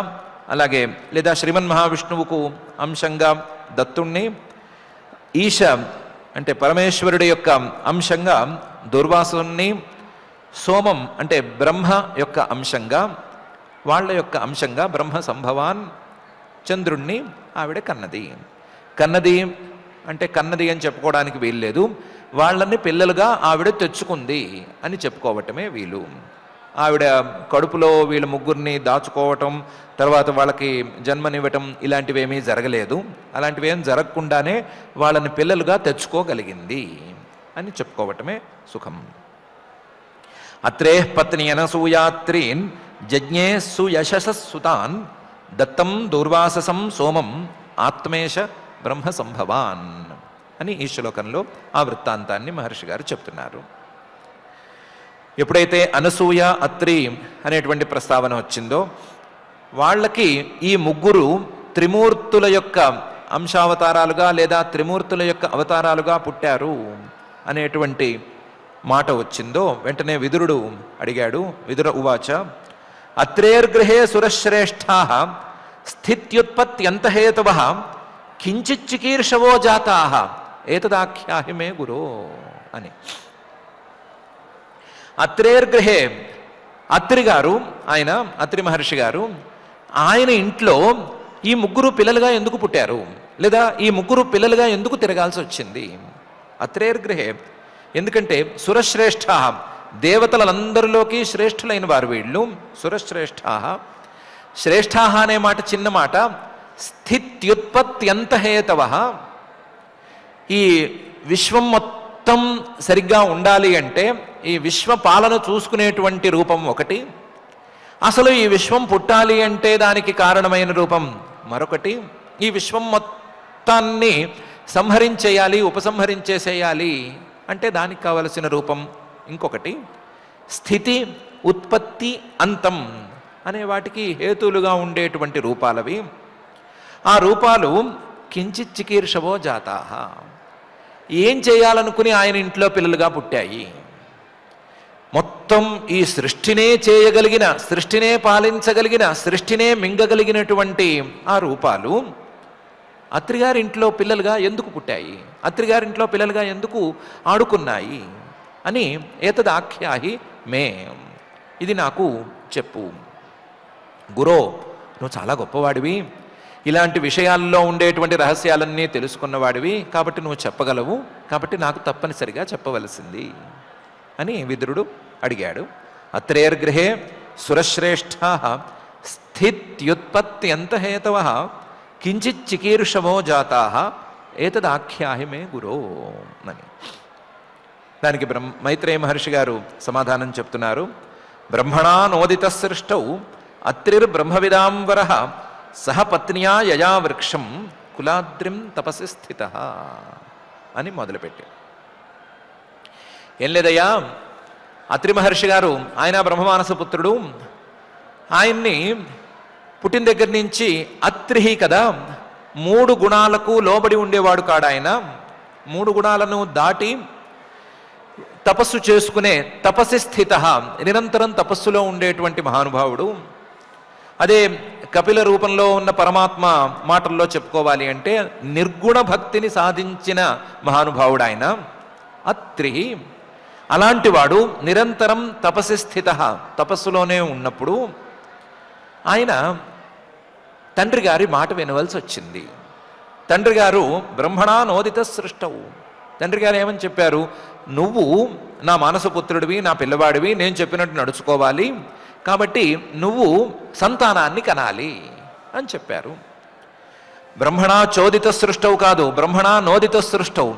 అలాగే లేదా శ్రీమన్ మహావిష్ణువుకు అంశంగా దత్తుణ్ణి, ఈశ అంటే పరమేశ్వరుడి యొక్క అంశంగా దుర్వాసుని, సోమం అంటే బ్రహ్మ యొక్క అంశంగా, వాళ్ళ యొక్క అంశంగా బ్రహ్మ సంభవాన్ చంద్రుణ్ణి ఆవిడ కన్నది. అంటే కన్నది అని చెప్పుకోవడానికి వీల్లేదు, వాళ్ళని పిల్లలుగా ఆవిడ తెచ్చుకుంది అని చెప్పుకోవటమే వీలు. ఆవిడ కడుపులో వీళ్ళ 3 దాచుకోవటం, తర్వాత వాళ్ళకి జన్మనివ్వటం ఇలాంటివేమీ జరగలేదు. అలాంటివేం జరగకుండానే వాళ్ళని పిల్లలుగా తెచ్చుకోగలిగింది అని చెప్పుకోవటమే సుఖం. అత్రే పత్ని అనసూయాత్రీన్ జజ్ఞే సుయశసుతాన్ దత్తం దూర్వాససం సోమం ఆత్మేశ బ్రహ్మ సంభవాన్ అని ఈ శ్లోకంలో ఆ వృత్తాంతాన్ని మహర్షి గారు చెప్తున్నారు. ఎప్పుడైతే అనసూయ అత్రి అనేటువంటి ప్రస్తావన వచ్చిందో వాళ్ళకి ఈ 3 త్రిమూర్తుల యొక్క అంశావతారాలుగా లేదా త్రిమూర్తుల యొక్క అవతారాలుగా పుట్టారు అనేటువంటి మాట వచ్చిందో వెంటనే విదురుడు అడిగాడు. విదుర ఉవాచ అత్రేర్గృహే సురశ్రేష్ఠా స్థిత్యుత్పత్త్యంతహేతవ కించిచ్చికీర్షవో జాతా ఏతదాఖ్యాహి మే గురో అని. అత్రేర్గృహే, అత్రి గారు, ఆయన అత్రి మహర్షి గారు, ఆయన ఇంట్లో ఈ 3 పిల్లలుగా ఎందుకు పుట్టారు, లేదా ఈ 3 పిల్లలుగా ఎందుకు తిరగాల్సి వచ్చింది? అత్రేర్గృహే ఎందుకంటే సురశ్రేష్ఠ, దేవతలందరిలోకి శ్రేష్ఠులైన వారు వీళ్ళు. సురశ్రేష్ఠ, శ్రేష్ఠ అనే మాట చిన్న మాట. స్థిత్యుత్పత్త్యంతహేతవ, ఈ విశ్వం మొత్తం సరిగ్గా ఉండాలి అంటే ఈ విశ్వ పాలన చూసుకునేటువంటి రూపం ఒకటి, అసలు ఈ విశ్వం పుట్టాలి అంటే దానికి కారణమైన రూపం మరొకటి, ఈ విశ్వం మొత్తాన్ని సంహరించేయాలి, ఉపసంహరించేసేయాలి అంటే దానికి కావలసిన రూపం ఇంకొకటి. స్థితి, ఉత్పత్తి, అంతం అనే వాటికి హేతులుగా ఉండేటువంటి రూపాలవి. ఆ రూపాలు కించిచ్చికీర్షవో జాతా, ఏం చేయాలనుకుని ఆయన ఇంట్లో పిల్లలుగా పుట్టాయి. మొత్తం ఈ సృష్టినే చేయగలిగిన, సృష్టినే పాలించగలిగిన, సృష్టినే మింగగలిగినటువంటి ఆ రూపాలు అత్రిగారింట్లో పిల్లలుగా ఎందుకు పుట్టాయి, అత్రిగారింట్లో పిల్లలుగా ఎందుకు ఆడుకున్నాయి అని ఏతదాఖ్యాహి మే, ఇది నాకు చెప్పు. గురో, నువ్వు చాలా గొప్పవాడివి, ఇలాంటి విషయాల్లో ఉండేటువంటి రహస్యాలన్నీ తెలుసుకున్నవాడివి, కాబట్టి నువ్వు చెప్పగలవు, కాబట్టి నాకు తప్పనిసరిగా చెప్పవలసింది అని విదురుడు అడిగాడు. అత్రేర్గృహే సురశ్రేష్ఠా స్థిత్యుత్పత్త్యంతహేతవ కించిచ్చికీర్షవో జాతా ఏతదాఖ్యాహి మే గురో అని. దానికి మైత్రేయ మహర్షి గారు సమాధానం చెప్తున్నారు. బ్రహ్మణా నోదిత సృష్టౌ అత్రిర్బ్రహ్మవిదాంబర సహ పత్న్యా యయా వృక్షం కులాద్రిం తపసి స్థిత అని మొదలుపెట్టారు. ఏం లేదయ్యా, అత్రి మహర్షి గారు, ఆయన బ్రహ్మమానస పుత్రుడు, ఆయన్ని పుట్టిన దగ్గర నుంచి అత్రిహి కదా, 3 గుణాలకు లోబడి ఉండేవాడు కాడు ఆయన. 3 గుణాలను దాటి తపస్సు చేసుకునే తపసి స్థిత, నిరంతరం తపస్సులో ఉండేటువంటి మహానుభావుడు. అదే కపిల రూపంలో ఉన్న పరమాత్మ మాటల్లో చెప్పుకోవాలి అంటే నిర్గుణ భక్తిని సాధించిన మహానుభావుడు ఆయన. అత్రి అలాంటి వాడు నిరంతరం తపసి స్థిత, తపస్సులోనే ఉన్నప్పుడు ఆయన తండ్రి గారి మాట వినవలసి వచ్చింది. తండ్రి గారు బ్రహ్మణా నోదిత సృష్టవు. తండ్రి గారు ఏమని చెప్పారు? నువ్వు నా మానసపుత్రుడివి, నా పిల్లవాడివి, నేను చెప్పినట్టు నడుచుకోవాలి, కాబట్టి నువ్వు సంతానాన్ని కనాలి అని చెప్పారు. బ్రహ్మణా చోదిత సృష్టవు కాదు, బ్రహ్మణా నోదిత సృష్టవు.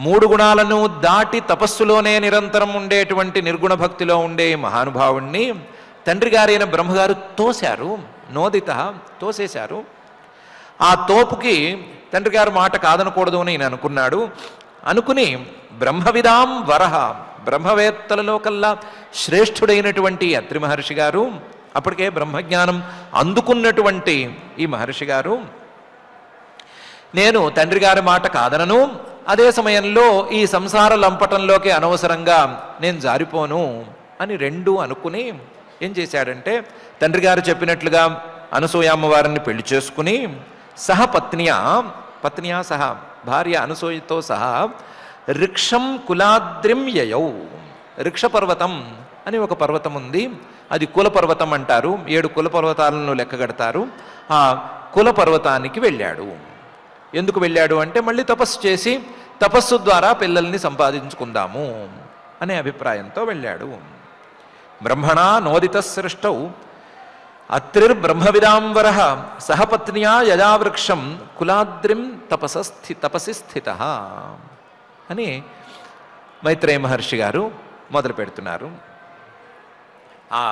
3 గుణాలను దాటి తపస్సులోనే నిరంతరం ఉండేటువంటి నిర్గుణ భక్తిలో ఉండే మహానుభావుణ్ణి తండ్రి గారైన బ్రహ్మగారు తోశారు. నోదిత తోసేశారు. ఆ తోపుకి తండ్రి గారు మాట కాదనకూడదు అని నేను అనుకున్నాడు. అనుకుని బ్రహ్మవిదాం వరహ, బ్రహ్మవేత్తలలో కల్లా శ్రేష్ఠుడైనటువంటి అత్రి మహర్షి గారు, అప్పటికే బ్రహ్మజ్ఞానం అందుకున్నటువంటి ఈ మహర్షి గారు, నేను తండ్రి గారి మాట కాదనను, అదే సమయంలో ఈ సంసార లంపటంలోకి అనవసరంగా నేను జారిపోను అని రెండూ అనుకుని ఏం చేశాడంటే తండ్రి గారు చెప్పినట్లుగా అనసూయమ్మ వారిని పెళ్లి చేసుకుని పత్నియా సహా భార్య అనసూయతో సహా రిక్షం కులాద్రిం యయౌ. రిక్ష పర్వతం అని ఒక పర్వతం ఉంది, అది కుల పర్వతం అంటారు. 7 కుల పర్వతాలను లెక్కగడతారు. ఆ కుల పర్వతానికి వెళ్ళాడు. ఎందుకు వెళ్ళాడు అంటే మళ్ళీ తపస్సు చేసి తపస్సు ద్వారా పిల్లల్ని సంపాదించుకుందాము అనే అభిప్రాయంతో వెళ్ళాడు. బ్రహ్మణా నోదిత సృష్టౌ అత్రిర్బ్రహ్మవిదాంవర సహపత్నియా యజావృక్షం కులాద్రిం తపసి స్థిత అని మైత్రేయ మహర్షి గారు మొదలు పెడుతున్నారు. ఆ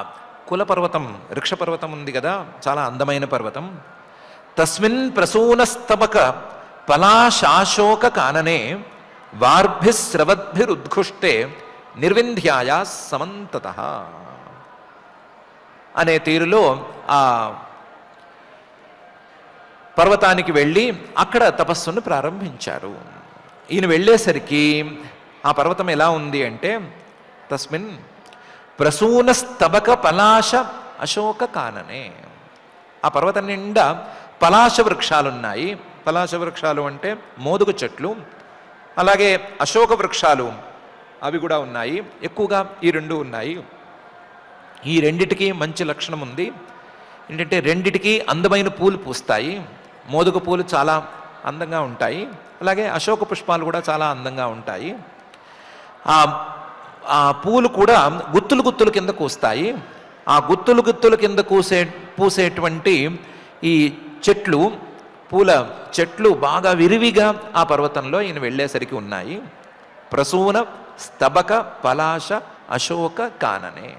కుల పర్వతం, వృక్ష పర్వతం ఉంది కదా, చాలా అందమైన పర్వతం. తస్మిన్ ప్రసూనస్తబక పలాశాశోక కాననే వార్భిస్రవద్భిరుద్ఘుష్టే నిర్వింధ్యాయా సమంతతః అనే తీరులో ఆ పర్వతానికి వెళ్ళి అక్కడ తపస్సును ప్రారంభించారు. ఈయన వెళ్ళేసరికి ఆ పర్వతం ఎలా ఉంది అంటే తస్మిన్ ప్రసూనస్తబక పలాశ అశోక కాననే, ఆ పర్వతం నిండా పలాశ వృక్షాలున్నాయి. పలాశ వృక్షాలు అంటే మోదుగ చెట్లు, అలాగే అశోక వృక్షాలు అవి కూడా ఉన్నాయి. ఎక్కువగా ఈ 2 ఉన్నాయి. ఈ రెండిటికి మంచి లక్షణం ఉంది ఏంటంటే రెండిటికి అందమైన పూలు పూస్తాయి. మోదుగ పూలు చాలా అందంగా ఉంటాయి, అలాగే అశోక పుష్పాలు కూడా చాలా అందంగా ఉంటాయి. ఆ పూలు కూడా గుత్తులు గుత్తులు కింద కూస్తాయి. ఆ గుత్తులు గుత్తులు కింద పూసేటువంటి ఈ చెట్లు, పూల చెట్లు బాగా విరివిగా ఆ పర్వతంలో ఈయన వెళ్ళేసరికి ఉన్నాయి. ప్రసూన స్తబక పలాశ అశోక కాననే,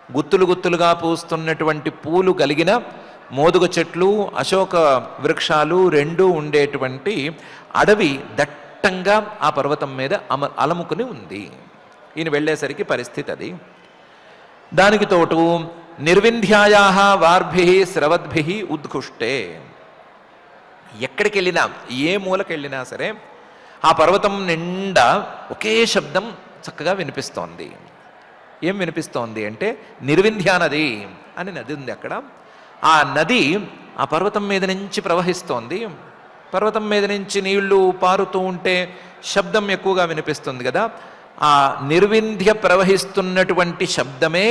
గుత్తులు గుత్తులుగా పూస్తున్నటువంటి పూలు కలిగిన మోదుగ చెట్లు, అశోక వృక్షాలు 2 ఉండేటువంటి అడవి దట్టంగా ఆ పర్వతం మీద అలముకుని ఉంది. ఈయన వెళ్ళేసరికి పరిస్థితి అది. దానికి తోటు నిర్వింధ్యాయా వార్భి స్రవద్భి ఉద్ఘుష్టే, ఎక్కడికి వెళ్ళినా ఏ మూలకెళ్ళినా సరే ఆ పర్వతం నిండా ఒకే శబ్దం చక్కగా వినిపిస్తోంది. ఏం వినిపిస్తోంది అంటే నిర్వింధ్యా నది అని నది ఉంది అక్కడ. ఆ నది ఆ పర్వతం మీద నుంచి ప్రవహిస్తోంది. పర్వతం మీద నుంచి నీళ్లు పారుతూ ఉంటే శబ్దం ఎక్కువగా వినిపిస్తుంది కదా, ఆ నిర్వింధ్య ప్రవహిస్తున్నటువంటి శబ్దమే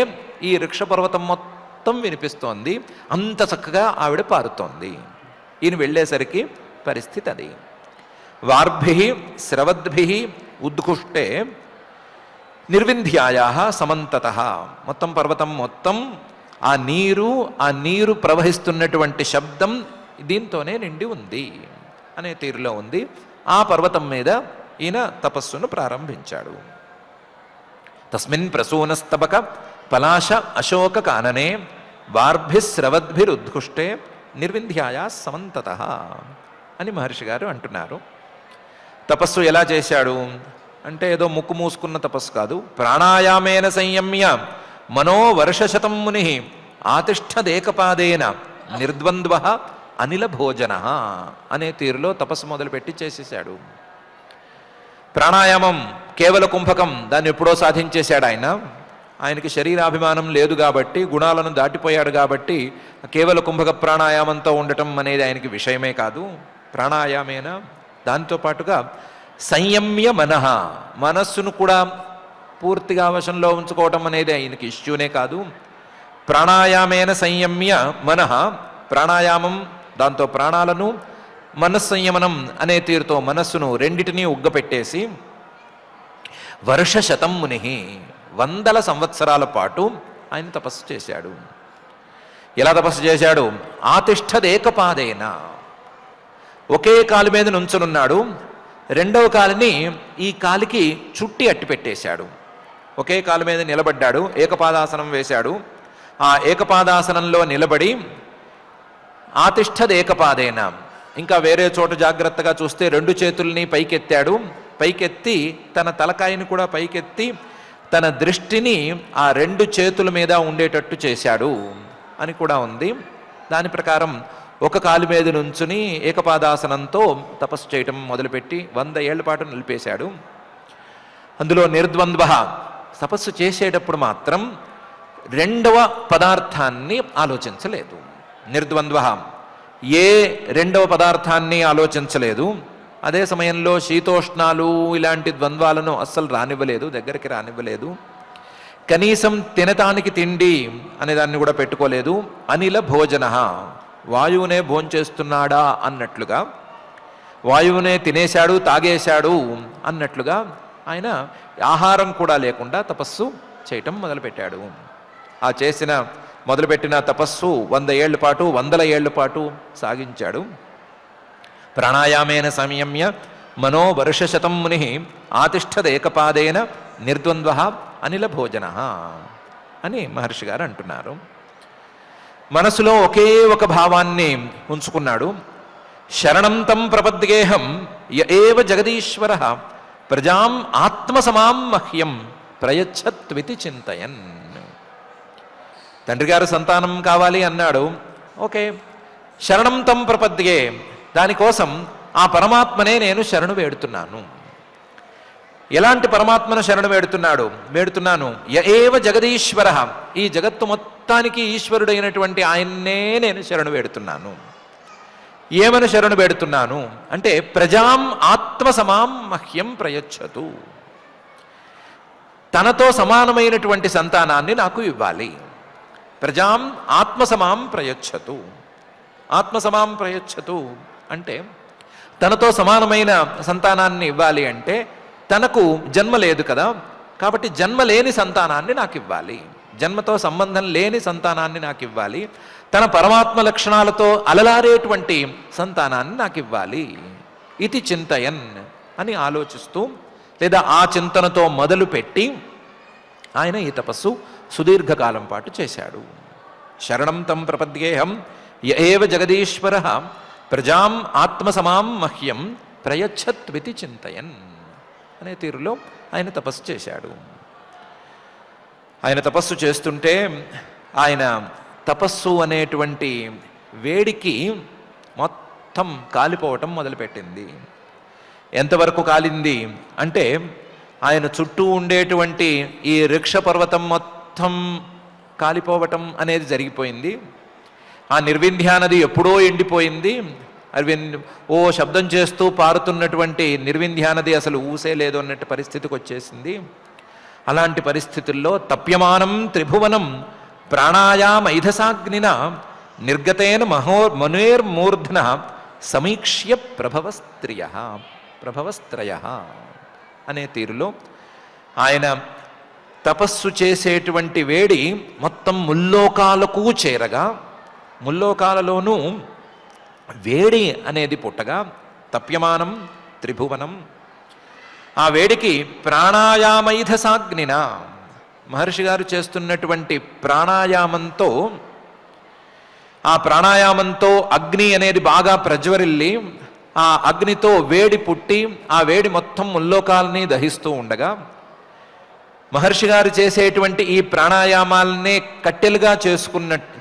ఈ వృక్ష పర్వతం మొత్తం వినిపిస్తోంది. అంత చక్కగా ఆవిడ పారుతోంది. ఈయన వెళ్ళేసరికి పరిస్థితి అది. వార్భి స్రవద్భి ఉద్ఘుష్టే నిర్వింధ్యాయా సమంతతః, మొత్తం పర్వతం మొత్తం ఆ నీరు ప్రవహిస్తున్నటువంటి శబ్దం దీంతోనే నిండి ఉంది అనే తీరులో ఉంది. ఆ పర్వతం మీద ఈయన తపస్సును ప్రారంభించాడు. తస్మిన్ ప్రసూనస్తబక పలాశ అశోక కాననే వార్భిస్రవద్భిరుద్ఘుష్టే నిర్వింధ్యాయా సమంతతః అని మహర్షి గారు అంటున్నారు. తపస్సు ఎలా చేశాడు అంటే ఏదో ముక్కు మూసుకున్న తపస్సు కాదు. ప్రాణాయామేన సంయమ్య మనోవర్షశతం ముని ఆతిష్ఠదేకపాదేన నిర్ద్వంద్వ అనిల భోజన అనే తీరులో తపస్సు మొదలుపెట్టి చేసేసాడు. ప్రాణాయామం కేవల కుంభకం, దాన్ని ఎప్పుడో సాధించేశాడు ఆయన. ఆయనకి శరీరాభిమానం లేదు కాబట్టి, గుణాలను దాటిపోయాడు కాబట్టి కేవల కుంభక ప్రాణాయామంతో ఉండటం అనేది ఆయనకి విషయమే కాదు. ప్రాణాయామేన దాంతో పాటుగా సంయమ్య మనః, మనస్సును కూడా పూర్తిగా వశంలో ఉంచుకోవటం అనేది ఆయనకి ఇష్యూనే కాదు. ప్రాణాయామేన సంయమ్య మనః, ప్రాణాయామం దాంతో ప్రాణాలను, మనస్సంయమనం అనే తీరుతో మనస్సును రెండిటినీ ఉగ్గపెట్టేసి వర్షశతం ముని, 100 సంవత్సరాల పాటు ఆయన తపస్సు చేశాడు. ఎలా తపస్సు చేశాడు? ఆతిష్ఠదేకపాదేన, ఒకే కాలు మీద నుంచునున్నాడు, రెండవ కాలుని ఈ కాలికి చుట్టి అట్టి పెట్టేశాడు. ఒకే కాలు మీద నిలబడ్డాడు, ఏకపాదాసనం వేశాడు. ఆ ఏకపాదాసనంలో నిలబడి ఆతిష్ఠదేకపాదేన, ఇంకా వేరే చోట జాగ్రత్తగా చూస్తే 2 చేతుల్ని పైకెత్తాడు. పైకెత్తి తన తలకాయని కూడా పైకెత్తి తన దృష్టిని ఆ 2 చేతుల మీద ఉండేటట్టు చేశాడు అని కూడా ఉంది. దాని ప్రకారం ఒక కాలు మీద నుంచుని ఏకపాదాసనంతో తపస్సు చేయటం మొదలుపెట్టి 100 ఏళ్ల పాటు నిలిపేశాడు. అందులో నిర్ద్వంద్వ, తపస్సు చేసేటప్పుడు మాత్రం రెండవ పదార్థాన్ని ఆలోచించలేదు. నిర్ద్వంద్వ, ఏ రెండవ పదార్థాన్ని ఆలోచించలేదు. అదే సమయంలో శీతోష్ణాలు ఇలాంటి ద్వంద్వాలను అస్సలు రానివ్వలేదు, దగ్గరికి రానివ్వలేదు. కనీసం తినటానికి తిండి అనే దాన్ని కూడా పెట్టుకోలేదు. అనిల భోజన, వాయువునే భోంచేస్తున్నాడా అన్నట్లుగా, వాయువునే తినేశాడు తాగేశాడు అన్నట్లుగా ఆయన ఆహారం కూడా లేకుండా తపస్సు చేయటం మొదలుపెట్టాడు. ఆ మొదలుపెట్టిన తపస్సు 100 ఏళ్ల పాటు, 100 ఏళ్ల పాటు సాగించాడు. ప్రాణాయామేన సంయమ్య మనో వర్షశతం ముని ఆతిష్ఠదేకపాదేన నిర్ద్వంద్వ అనిల భోజన అని మహర్షి గారు అంటున్నారు. మనసులో ఒకే ఒక భావాన్ని ఉంచుకున్నాడు. శరణం తం ప్రపద్గేహం య ఏవ జగదీశ్వర ప్రజాం ఆత్మసమాం మహ్యం ప్రయచ్చత్వితి చింతయన్. తండ్రి గారు సంతానం కావాలి అన్నాడు. ఓకే, శరణం తం ప్రపద్గే, దానికోసం ఆ పరమాత్మనే నేను శరణు వేడుతున్నాను. ఎలాంటి పరమాత్మను శరణు వేడుతున్నాను? య ఏవ జగదీశ్వర, ఈ జగత్తు మొత్తానికి ఈశ్వరుడైనటువంటి ఆయన్నే నేను శరణు వేడుతున్నాను. ఏమని శరణు వేడుతున్నాను అంటే ప్రజాం ఆత్మసమాం మహ్యం ప్రయచ్చతు, తనతో సమానమైనటువంటి సంతానాన్ని నాకు ఇవ్వాలి. ప్రజాం ఆత్మసమాం ప్రయచ్చతు, ఆత్మసమాం ప్రయచ్చతు అంటే తనతో సమానమైన సంతానాన్ని ఇవ్వాలి. అంటే తనకు జన్మ లేదు కదా, కాబట్టి జన్మ లేని సంతానాన్ని నాకు ఇవ్వాలి, జన్మతో సంబంధం లేని సంతానాన్ని నాకు ఇవ్వాలి, తన పరమాత్మ లక్షణాలతో అలలారేటువంటి సంతానాన్ని నాకు ఇవ్వాలి. ఇది చింతయన్ అని ఆలోచిస్తూ, లేదా ఆ చింతనతో మొదలుపెట్టి ఆయన ఈ తపస్సు సుదీర్ఘకాలం పాటు చేశాడు. శరణం తం ప్రపద్గేహం య ఏవ జగదీశ్వర ప్రజాం ఆత్మసమాం మహ్యం ప్రయచ్చత్వితి చింతయన్ అనే తీరులో ఆయన తపస్సు చేశాడు. ఆయన తపస్సు చేస్తుంటే ఆయన తపస్సు అనేటువంటి వేడికి మొత్తం కాలిపోవటం మొదలుపెట్టింది. ఎంతవరకు కాలింది అంటే ఆయన చుట్టూ ఉండేటువంటి ఈ రిక్ష పర్వతం మొత్తం కాలిపోవటం అనేది జరిగిపోయింది. ఆ నిర్వింధ్యా నది ఎప్పుడో ఎండిపోయింది. ఓ శబ్దం చేస్తూ పారుతున్నటువంటి నిర్వింధ్యా నది అసలు ఊసే లేదు అన్నట్టు పరిస్థితికి వచ్చేసింది. అలాంటి పరిస్థితుల్లో తప్యమానం త్రిభువనం ప్రాణాయామైధసాగ్నిన నిర్గతేన మనుర్మూర్ధన సమీక్ష్య ప్రభవస్త్రయ అనే తీరులో ఆయన తపస్సు చేసేటువంటి వేడి మొత్తం ముల్లోకాలకు చేరగా, ముల్లోకాలలోనూ వేడి అనేది పుట్టగా తప్యమానం త్రిభువనం, ఆ వేడికి ప్రాణాయామైధసాగ్నిన, మహర్షి గారు చేస్తున్నటువంటి ప్రాణాయామంతో, ఆ ప్రాణాయామంతో అగ్ని అనేది బాగా ప్రజ్వరిల్లి ఆ అగ్నితో వేడి పుట్టి ఆ వేడి మొత్తం ముల్లోకాలని దహిస్తూ ఉండగా, మహర్షి గారు చేసేటువంటి ఈ ప్రాణాయామాలనే కట్టెలుగా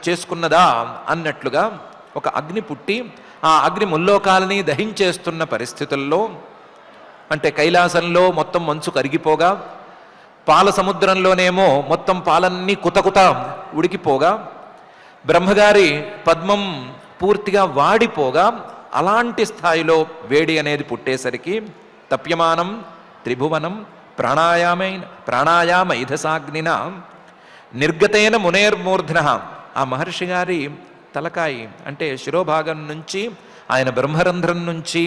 చేసుకున్నదా అన్నట్లుగా ఒక అగ్ని పుట్టి ఆ అగ్ని ముల్లోకాలని దహించేస్తున్న పరిస్థితుల్లో, అంటే కైలాసంలో మొత్తం మంచు కరిగిపోగా పాల సముద్రంలోనేమో మొత్తం పాలన్నీ కుతకుత ఉడికిపోగా, బ్రహ్మగారి పద్మం పూర్తిగా వాడిపోగా, అలాంటి స్థాయిలో వేడి అనేది పుట్టేసరికి తప్యమానం త్రిభువనం ప్రాణాయామైధసాగ్నిన నిర్గతేన మునేర్మూర్ధన. ఆ మహర్షి గారి తలకాయి అంటే శిరోభాగం నుంచి, ఆయన బ్రహ్మరంధ్రం నుంచి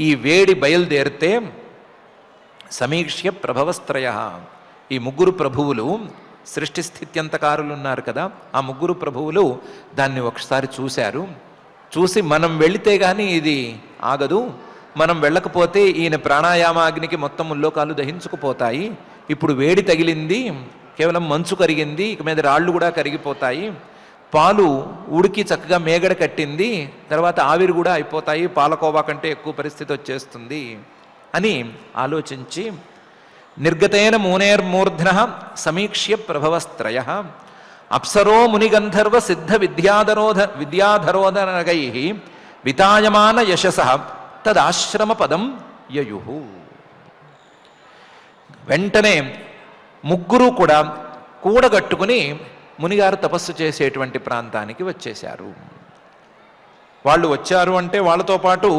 ఈ వేడి బయలుదేరితే సమీక్ష్య ప్రభవస్త్రయ, ఈ ముగ్గురు ప్రభువులు, సృష్టి స్థిత్యంతకారులు ఉన్నారు కదా, ఆ ముగ్గురు ప్రభువులు దాన్ని ఒకసారి చూశారు. చూసి మనం వెళితే కానీ ఇది ఆగదు, మనం వెళ్ళకపోతే ఈయన ప్రాణాయామాగ్నికి మొత్తం ముల్లోకాలు దహించుకుపోతాయి, ఇప్పుడు వేడి తగిలింది, కేవలం మంచు కరిగింది, ఇక మీద రాళ్ళు కూడా కరిగిపోతాయి, పాలు ఉడికి చక్కగా మేగడ కట్టింది, తర్వాత ఆవిరి కూడా అయిపోతాయి, పాలకోవా కంటే ఎక్కువ పరిస్థితి వచ్చేస్తుంది అని ఆలోచించి నిర్గతేన మునేర్మూర్ధన సమీక్ష్య ప్రభవస్త్రయ అప్సరో మునిగంధర్వ సిద్ధ విద్యాధరోధనగై వితాయమాన యశస తదాశ్రమ పదం యయు. వెంటనే ముగ్గురు కూడా కూడగట్టుకుని మునిగారు తపస్సు చేసేటువంటి ప్రాంతానికి వచ్చేశారు. వాళ్ళు వచ్చారు అంటే వాళ్ళతో పాటు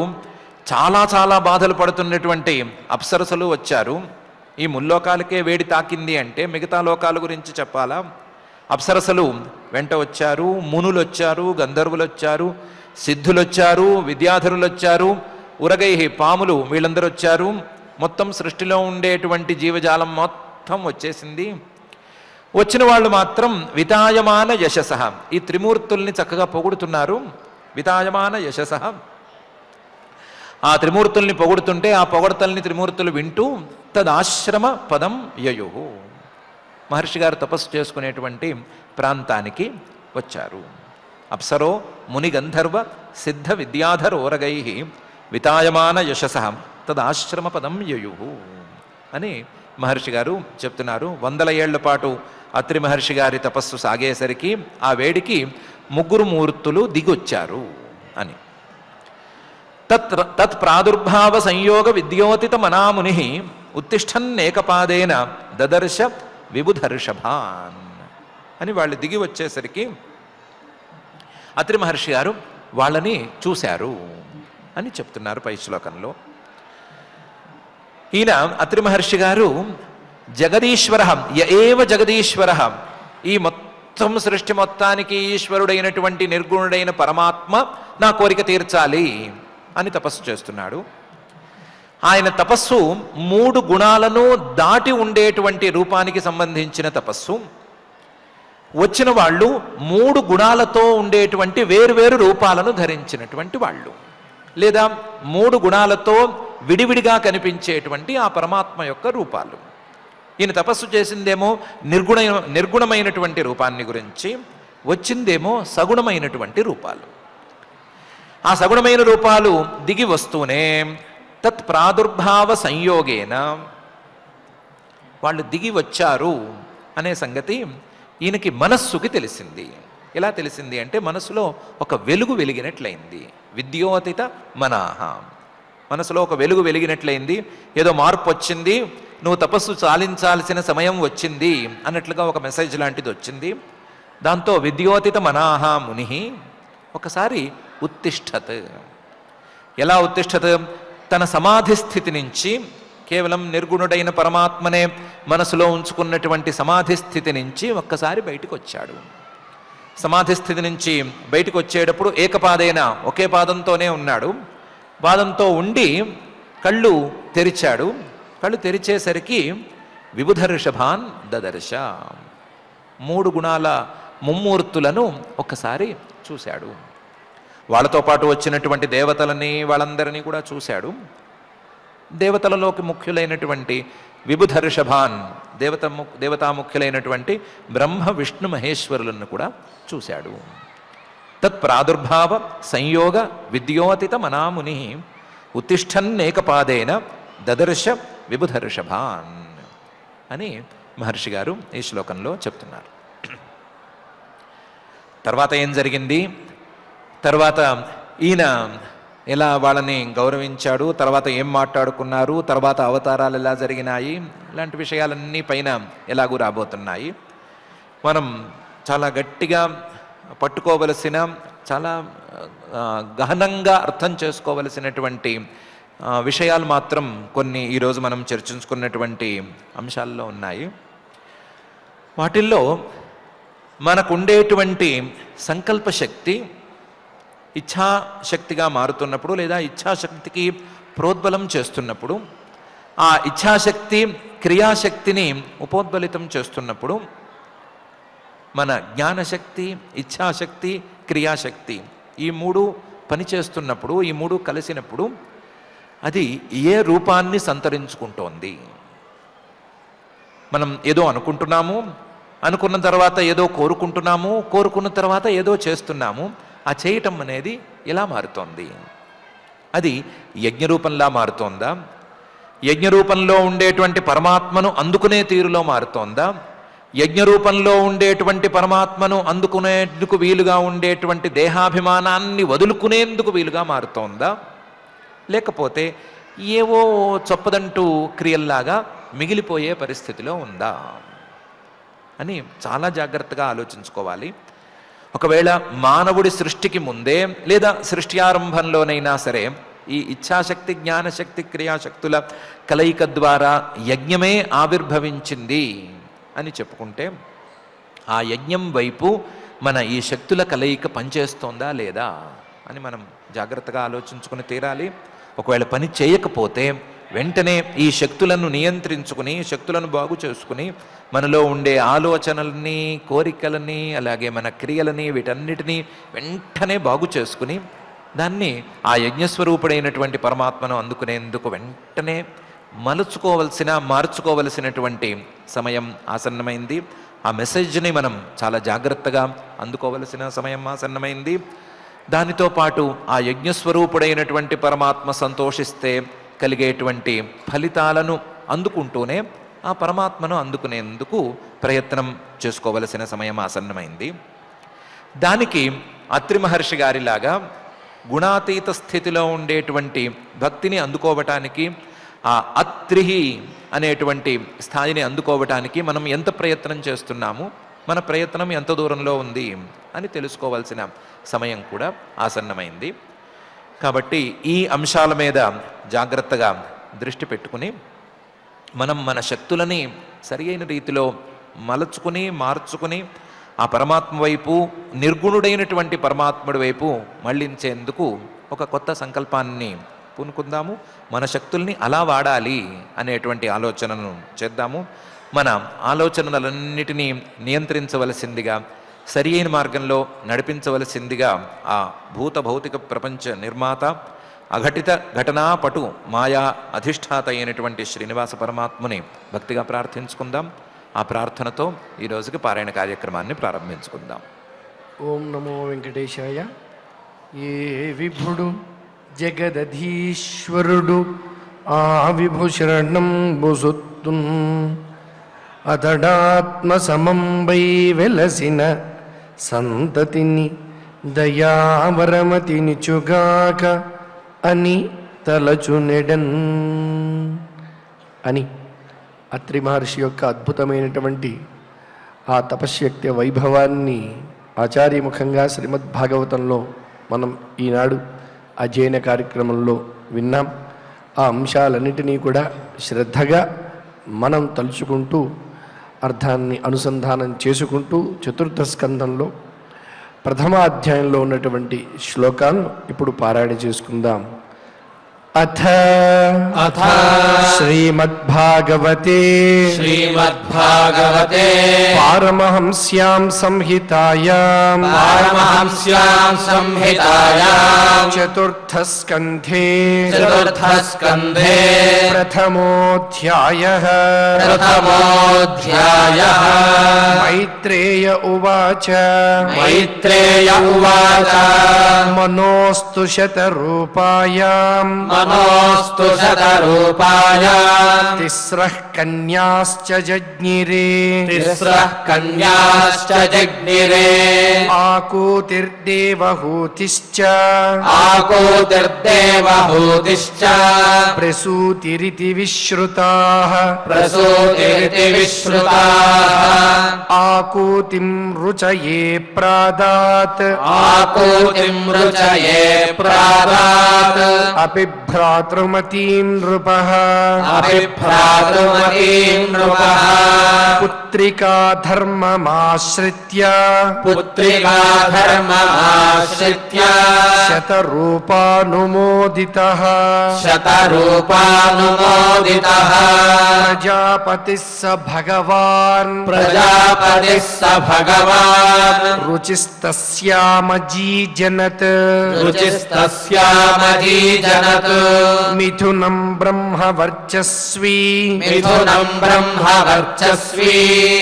చాలా చాలా బాధలు పడుతున్నటువంటి అప్సరసలు వచ్చారు. ఈ ముల్లోకాలకే వేడి తాకింది అంటే మిగతా లోకాల గురించి చెప్పాలా? అప్సరసలు వెంట వచ్చారు, మునులు వచ్చారు, గంధర్వులు వచ్చారు, సిద్ధులు వచ్చారు, విద్యాధరులు వచ్చారు, ఉరగై పాములు, వీళ్ళందరూ వచ్చారు. మొత్తం సృష్టిలో ఉండేటువంటి జీవజాలం మొత్తం వచ్చేసింది. వచ్చిన వాళ్ళు మాత్రం వితాయమాన యశస, ఈ త్రిమూర్తుల్ని చక్కగా పొగుడుతున్నారు. వితాయమాన యశస, ఆ త్రిమూర్తుల్ని పొగుడుతుంటే ఆ పొగడతల్ని త్రిమూర్తులు వింటూ తదాశ్రమ పదం యయు, మహర్షి గారు తపస్సు చేసుకునేటువంటి ప్రాంతానికి వచ్చారు. అప్సరో ముని గంధర్వ సిద్ధ విద్యాధరోరగై వితాయమాన యశస తదాశ్రమ పదం యయు అని మహర్షి గారు చెప్తున్నారు. 100 ఏళ్ల పాటు అత్రి మహర్షి గారి తపస్సు సాగేసరికి ఆ వేడికి ముగ్గురు మూర్తులు దిగొచ్చారు అని. తత్ ప్రాదుర్భావ సంయోగ విద్యోతిత మనాముని ఉత్తిష్టన్నేకపాదేన దదర్శ విబుధర్షభాన్ అని వాళ్ళు దిగి వచ్చేసరికి అత్రి మహర్షి గారు వాళ్ళని చూశారు అని చెప్తున్నారు పై శ్లోకంలో. ఈయన అత్రి మహర్షి గారు జగదీశ్వర ఏవ జగదీశ్వర, ఈ మొత్తం సృష్టి మొత్తానికి ఈశ్వరుడైనటువంటి నిర్గుణుడైన పరమాత్మ నా కోరిక తీర్చాలి అని తపస్సు చేస్తున్నాడు. ఆయన తపస్సు 3 గుణాలను దాటి ఉండేటువంటి రూపానికి సంబంధించిన తపస్సు. వచ్చిన వాళ్ళు 3 గుణాలతో ఉండేటువంటి వేరువేరు రూపాలను ధరించినటువంటి వాళ్ళు, లేదా 3 గుణాలతో విడివిడిగా కనిపించేటువంటి ఆ పరమాత్మ యొక్క రూపాలు. ఈయన తపస్సు చేసిందేమో నిర్గుణమైనటువంటి రూపాన్ని గురించి, వచ్చిందేమో సగుణమైనటువంటి రూపాలు. ఆ సగుణమైన రూపాలు దిగి వస్తూనే తత్ ప్రాదుర్భావ సంయోగేన, వాళ్ళు దిగి వచ్చారు అనే సంగతి ఈయనకి మనస్సుకి తెలిసింది. ఎలా తెలిసింది అంటే మనసులో ఒక వెలుగు వెలిగినట్లయింది. విద్యోతిత మనాహ, మనసులో ఒక వెలుగు వెలిగినట్లయింది. ఏదో మార్పు వచ్చింది, నువ్వు తపస్సు చాలించాల్సిన సమయం వచ్చింది అన్నట్లుగా ఒక మెసేజ్ లాంటిది వచ్చింది. దాంతో విద్యోతిత మనాహ ముని ఒకసారి ఉత్తిష్టత్. ఎలా ఉత్తిష్టత్? తన సమాధి స్థితి నుంచి, కేవలం నిర్గుణుడైన పరమాత్మనే మనసులో ఉంచుకున్నటువంటి సమాధి స్థితి నుంచి ఒక్కసారి బయటకు వచ్చాడు. సమాధి స్థితి నుంచి బయటకు వచ్చేటప్పుడు ఏకపాదైన, ఒకే పాదంతోనే ఉన్నాడు. పాదంతో ఉండి కళ్ళు తెరిచాడు. కళ్ళు తెరిచేసరికి విబుధ ఋషభాన్ దదర్శ, 3 గుణాల ముమ్మూర్తులను ఒక్కసారి చూశాడు. వాళ్ళతో పాటు వచ్చినటువంటి దేవతలని, వాళ్ళందరినీ కూడా చూశాడు. దేవతలలోకి ముఖ్యులైనటువంటి విబుధ ఋషభాన్, దేవతాముఖ్యులైనటువంటి బ్రహ్మ విష్ణు మహేశ్వరులను కూడా చూశాడు. తత్ ప్రాదుర్భావ సంయోగ విద్యోతిత మనాముని ఉత్తిష్టన్నేకపాదేన దదర్శ విబుధ ఋషభాన్ అని మహర్షి గారు ఈ శ్లోకంలో చెప్తున్నారు. తర్వాత ఏం జరిగింది? తర్వాత ఈయన ఎలా వాళ్ళని గౌరవించాడు, తర్వాత ఏం మాట్లాడుకున్నారు, తర్వాత అవతారాలు ఎలా జరిగినాయి, ఇలాంటి విషయాలన్నీ పైన ఎలాగూ రాబోతున్నాయి. మనం చాలా గట్టిగా పట్టుకోవలసిన, చాలా గహనంగా అర్థం చేసుకోవలసినటువంటి విషయాలు మాత్రం కొన్ని ఈరోజు మనం చర్చించుకున్నటువంటి అంశాల్లో ఉన్నాయి. వాటిల్లో మనకుండేటువంటి సంకల్ప శక్తి ఇచ్ఛాశక్తిగా మారుతున్నప్పుడు, లేదా ఇచ్ఛాశక్తికి ప్రోద్బలం చేస్తున్నప్పుడు, ఆ ఇచ్ఛాశక్తి క్రియాశక్తిని ఉపోద్బలితం చేస్తున్నప్పుడు, మన జ్ఞానశక్తి, ఇచ్ఛాశక్తి, క్రియాశక్తి ఈ మూడు పనిచేస్తున్నప్పుడు, ఈ మూడు కలిసినప్పుడు అది ఏ రూపాన్ని సంతరించుకుంటోంది? మనం ఏదో అనుకుంటున్నాము, అనుకున్న తర్వాత ఏదో కోరుకుంటున్నాము, కోరుకున్న తర్వాత ఏదో చేస్తున్నాము. ఆ చేయటం అనేది ఎలా మారుతోంది? అది యజ్ఞరూపంలా మారుతోందా? యజ్ఞరూపంలో ఉండేటువంటి పరమాత్మను అందుకునే తీరులో మారుతోందా? యజ్ఞరూపంలో ఉండేటువంటి పరమాత్మను అందుకునేందుకు వీలుగా ఉండేటువంటి దేహాభిమానాన్ని వదులుకునేందుకు వీలుగా మారుతోందా? లేకపోతే ఏవో చొప్పదంటూ క్రియల్లాగా మిగిలిపోయే పరిస్థితిలో ఉందా అని చాలా జాగ్రత్తగా ఆలోచించుకోవాలి. ఒకవేళ మానవుడి సృష్టికి ముందే లేదా సృష్టి ఆరంభంలోనైనా సరే ఈ ఇచ్ఛాశక్తి, జ్ఞానశక్తి, క్రియాశక్తుల కలయిక ద్వారా యజ్ఞమే ఆవిర్భవించింది అని చెప్పుకుంటే, ఆ యజ్ఞం వైపు మన ఈ శక్తుల కలయిక పనిచేస్తోందా లేదా అని మనం జాగ్రత్తగా ఆలోచించుకుని తీరాలి. ఒకవేళ పని చేయకపోతే వెంటనే ఈ శక్తులను నియంత్రించుకుని, శక్తులను బాగు చేసుకుని, మనలో ఉండే ఆలోచనల్ని, కోరికలని, అలాగే మన క్రియలని, వీటన్నిటినీ వెంటనే బాగు చేసుకుని దాన్ని ఆ యజ్ఞస్వరూపుడైనటువంటి పరమాత్మను అందుకునేందుకు వెంటనే మార్చుకోవలసినటువంటి సమయం ఆసన్నమైంది. ఆ మెసేజ్ని మనం చాలా జాగ్రత్తగా అందుకోవలసిన సమయం ఆసన్నమైంది. దానితో పాటు ఆ యజ్ఞస్వరూపుడైనటువంటి పరమాత్మ సంతోషిస్తే కలిగేటువంటి ఫలితాలను అందుకుంటూనే ఆ పరమాత్మను అందుకునేందుకు ప్రయత్నం చేసుకోవలసిన సమయం ఆసన్నమైంది. దానికి అత్రి మహర్షి గారిలాగా గుణాతీత స్థితిలో ఉండేటువంటి భక్తిని అందుకోవటానికి, ఆ అత్రిహి అనేటువంటి స్థాయిని అందుకోవటానికి మనం ఎంత ప్రయత్నం చేస్తున్నాము, మన ప్రయత్నం ఎంత దూరంలో ఉంది అని తెలుసుకోవాల్సిన సమయం కూడా ఆసన్నమైంది. కాబట్టి ఈ అంశాల మీద జాగ్రత్తగా దృష్టి పెట్టుకుని మనం మన శక్తులని సరి అయిన రీతిలో మలచుకుని, మార్చుకుని ఆ పరమాత్మ వైపు, నిర్గుణుడైనటువంటి పరమాత్ముడి వైపు మళ్ళించేందుకు ఒక కొత్త సంకల్పాన్ని పూనుకుందాము. మన శక్తుల్ని అలా వాడాలి అనేటువంటి ఆలోచనను చేద్దాము. మన ఆలోచనలన్నిటినీ నియంత్రించవలసిందిగా, సరి అయిన మార్గంలో నడిపించవలసిందిగా ఆ భూత భౌతిక ప్రపంచ నిర్మాత, అఘటిత ఘటనాపటు, మాయా అధిష్టాత అయినటువంటి శ్రీనివాస పరమాత్ముని భక్తిగా ప్రార్థించుకుందాం. ఆ ప్రార్థనతో ఈ రోజుకి పారాయణ కార్యక్రమాన్ని ప్రారంభించుకుందాం. ఓం నమో వెంకటేశాయ. ఏ విభుడు జగదధీశ్వరుడు ఆ విభూషణం బుసుత్తున్ అతడాత్మ సమంబై వెలసిన సంతతిని దయావరమతినిచుగాక అని తలచునెడన్ అని అత్రి మహర్షి యొక్క అద్భుతమైనటువంటి ఆ తపశ్శక్తి వైభవాన్ని ఆచార్యముఖంగా శ్రీమద్భాగవతంలో మనం ఈనాడు అధ్యయన కార్యక్రమంలో విన్నాం. ఆ అంశాలన్నిటినీ కూడా శ్రద్ధగా మనం తలుచుకుంటూ అర్థాన్ని అనుసంధానం చేసుకుంటూ చతుర్థ స్కంధంలో ప్రథమ అధ్యాయంలో ఉన్నటువంటి శ్లోకాలను ఇప్పుడు పారాయణ చేసుకుందాం. అథ శ్రీమద్భాగవతే పారమహంస్యాం సంహితాయాం చతుర్థ స్కంధే ప్రథమోధ్యాయః మైత్రేయ ఉవాచ మనోస్తు శతరూపాయాం नमोऽस्तु शतरूपाय तिस्रः कन्याश्च जज्ञिरे तिस्रः कन्याश्च जज्ञिरे आकूतिर्देवहूतिश्च आकूतिर्देवहूतिश्च प्रसूतिरिति विश्रुताः प्रसूतिरिति विश्रुताः आकूतिं रुचये प्रादात् आकूतिं रुचये प्रादात् अपि भ्रातृमतीं नृपः अभिभ्रातृमतीं नृपः पुत्रिका धर्ममाश्रित्य पुत्रिका धर्ममाश्रित्य शतरूपानुमोदितः शतरूपानुमोदितः प्रजापतिः स भगवान् प्रजापतिः स भगवान् रुचिस्तस्यामजीजनत् रुचिस्तस्यामजीजनत् मिथुनं ब्रह्मवर्चस्वी मिथुनं ब्रह्मवर्चस्वी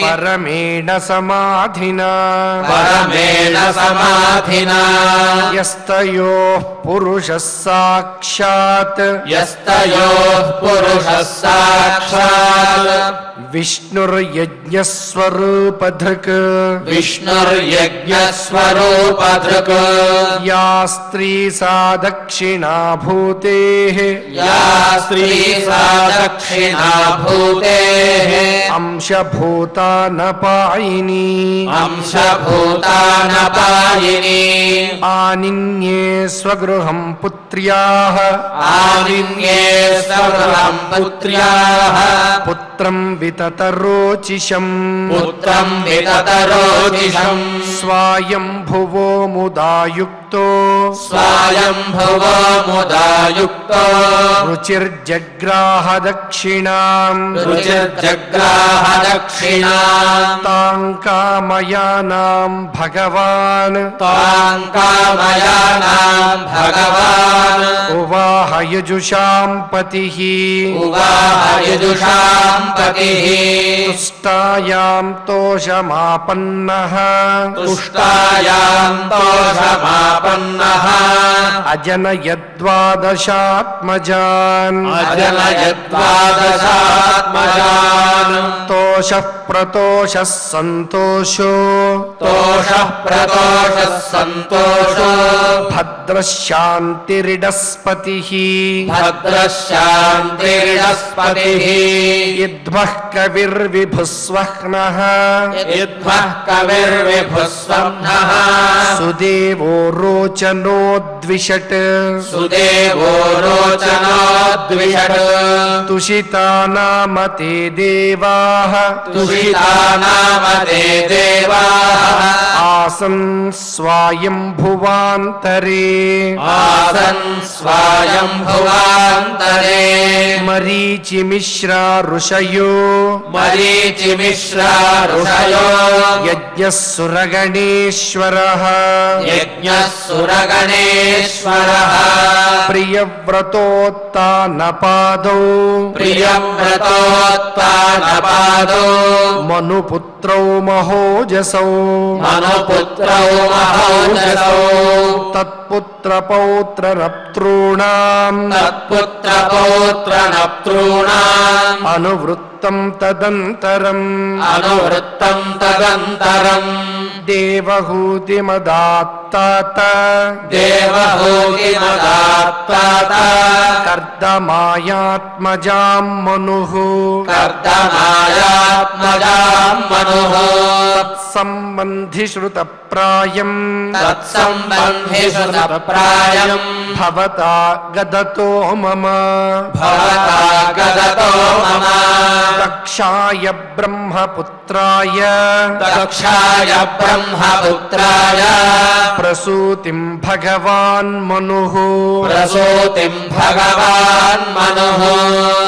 परमेण समाधिना परमेण समाधिना यस्तयोः पुरुषः साक्षात् यस्तयोः पुरुषः साक्षात् विष्णुर्यज्ञस्वरूपधृक् विष्णुर्यज्ञस्वरूपधृक् या स्त्री सा दक्षिणाभूतेः या स्त्री सा दक्षिणाभूतेः अंशभूतानपायिनी अंशभूतानपायिनी आनिन्ये स्वगृहं पुत्र्याः आनिन्ये स्वगृहं पुत्र्याः पुत्रं विततरोचिषम् पुत्रं विततरोचिषम् स्वायम्भुवो मुदा युक्तो स्वायम्भुवो मुदा युक्तो रुचिर्जग्राह दक्षिणाम् रुचिर्जग्राह दक्षिणाम् तां कामयानां भगवान् तां कामयानां भगवान् उवाह यजुषां पतिः उवाह यजुषां पतिः तुष्टायां तोषमापन्नः तुष्टायां तोषमापन्नः अजनयद्वादशात्मजान् अजनयद्वादशात्मजान् तोषः प्रतोषः सन्तोषो तोषः प्रतोषः सन्तोषो भद्रशान्तिरिडस्पतिः भद्रशान्तिरिडस्पतिः यद्भः कविर्विभुस्वह्नः यद्भः कविर्विभुस्वह्नः सुदेवो रोचनोद्विषट् सुदेवो रोचनोद्विषट् तुषिता नाम ते देवाः तुषिता नाम ते देवाः आसन् स्वायम्भुवान्तरे आसन् स्वायम्भुवान्तरे मरीचिमिश्रा ऋषयो मरीचिमिश्रा ऋषयो यज्ञः सुरगणेश्वरः यज्ञः सुरगणेश्वरः प्रियव्रतोत्तानपादौ प्रियव्रतोत्तानपादो मनुपुत्रौ महोजसौ मनुपुत्रौ महौजसौ तत्पुत्रपौत्ररप्तॄणाम् तत्पुत्रपौत्रनप्तॄणाम् अनुवृत्तं तदन्तरम् अनुवृत्तं तदन्तरम् देवहूतिमदात्तात देवहूतिमदात्तात कर्दमायात्मजां मनुः कर्दमायात्मजां मनुः तत्सम्बन्धिश्रुतप्रायम् तत्सम्बन्धिश्रुतप्रायम् भवता गदतो मम भवता गदतो मम दक्षाय ब्रह्मपुत्राय दक्षाय ब्रह्मपुत्राय प्रसूतिं भगवान् मनुः प्रसूतिं भगवान् मनुः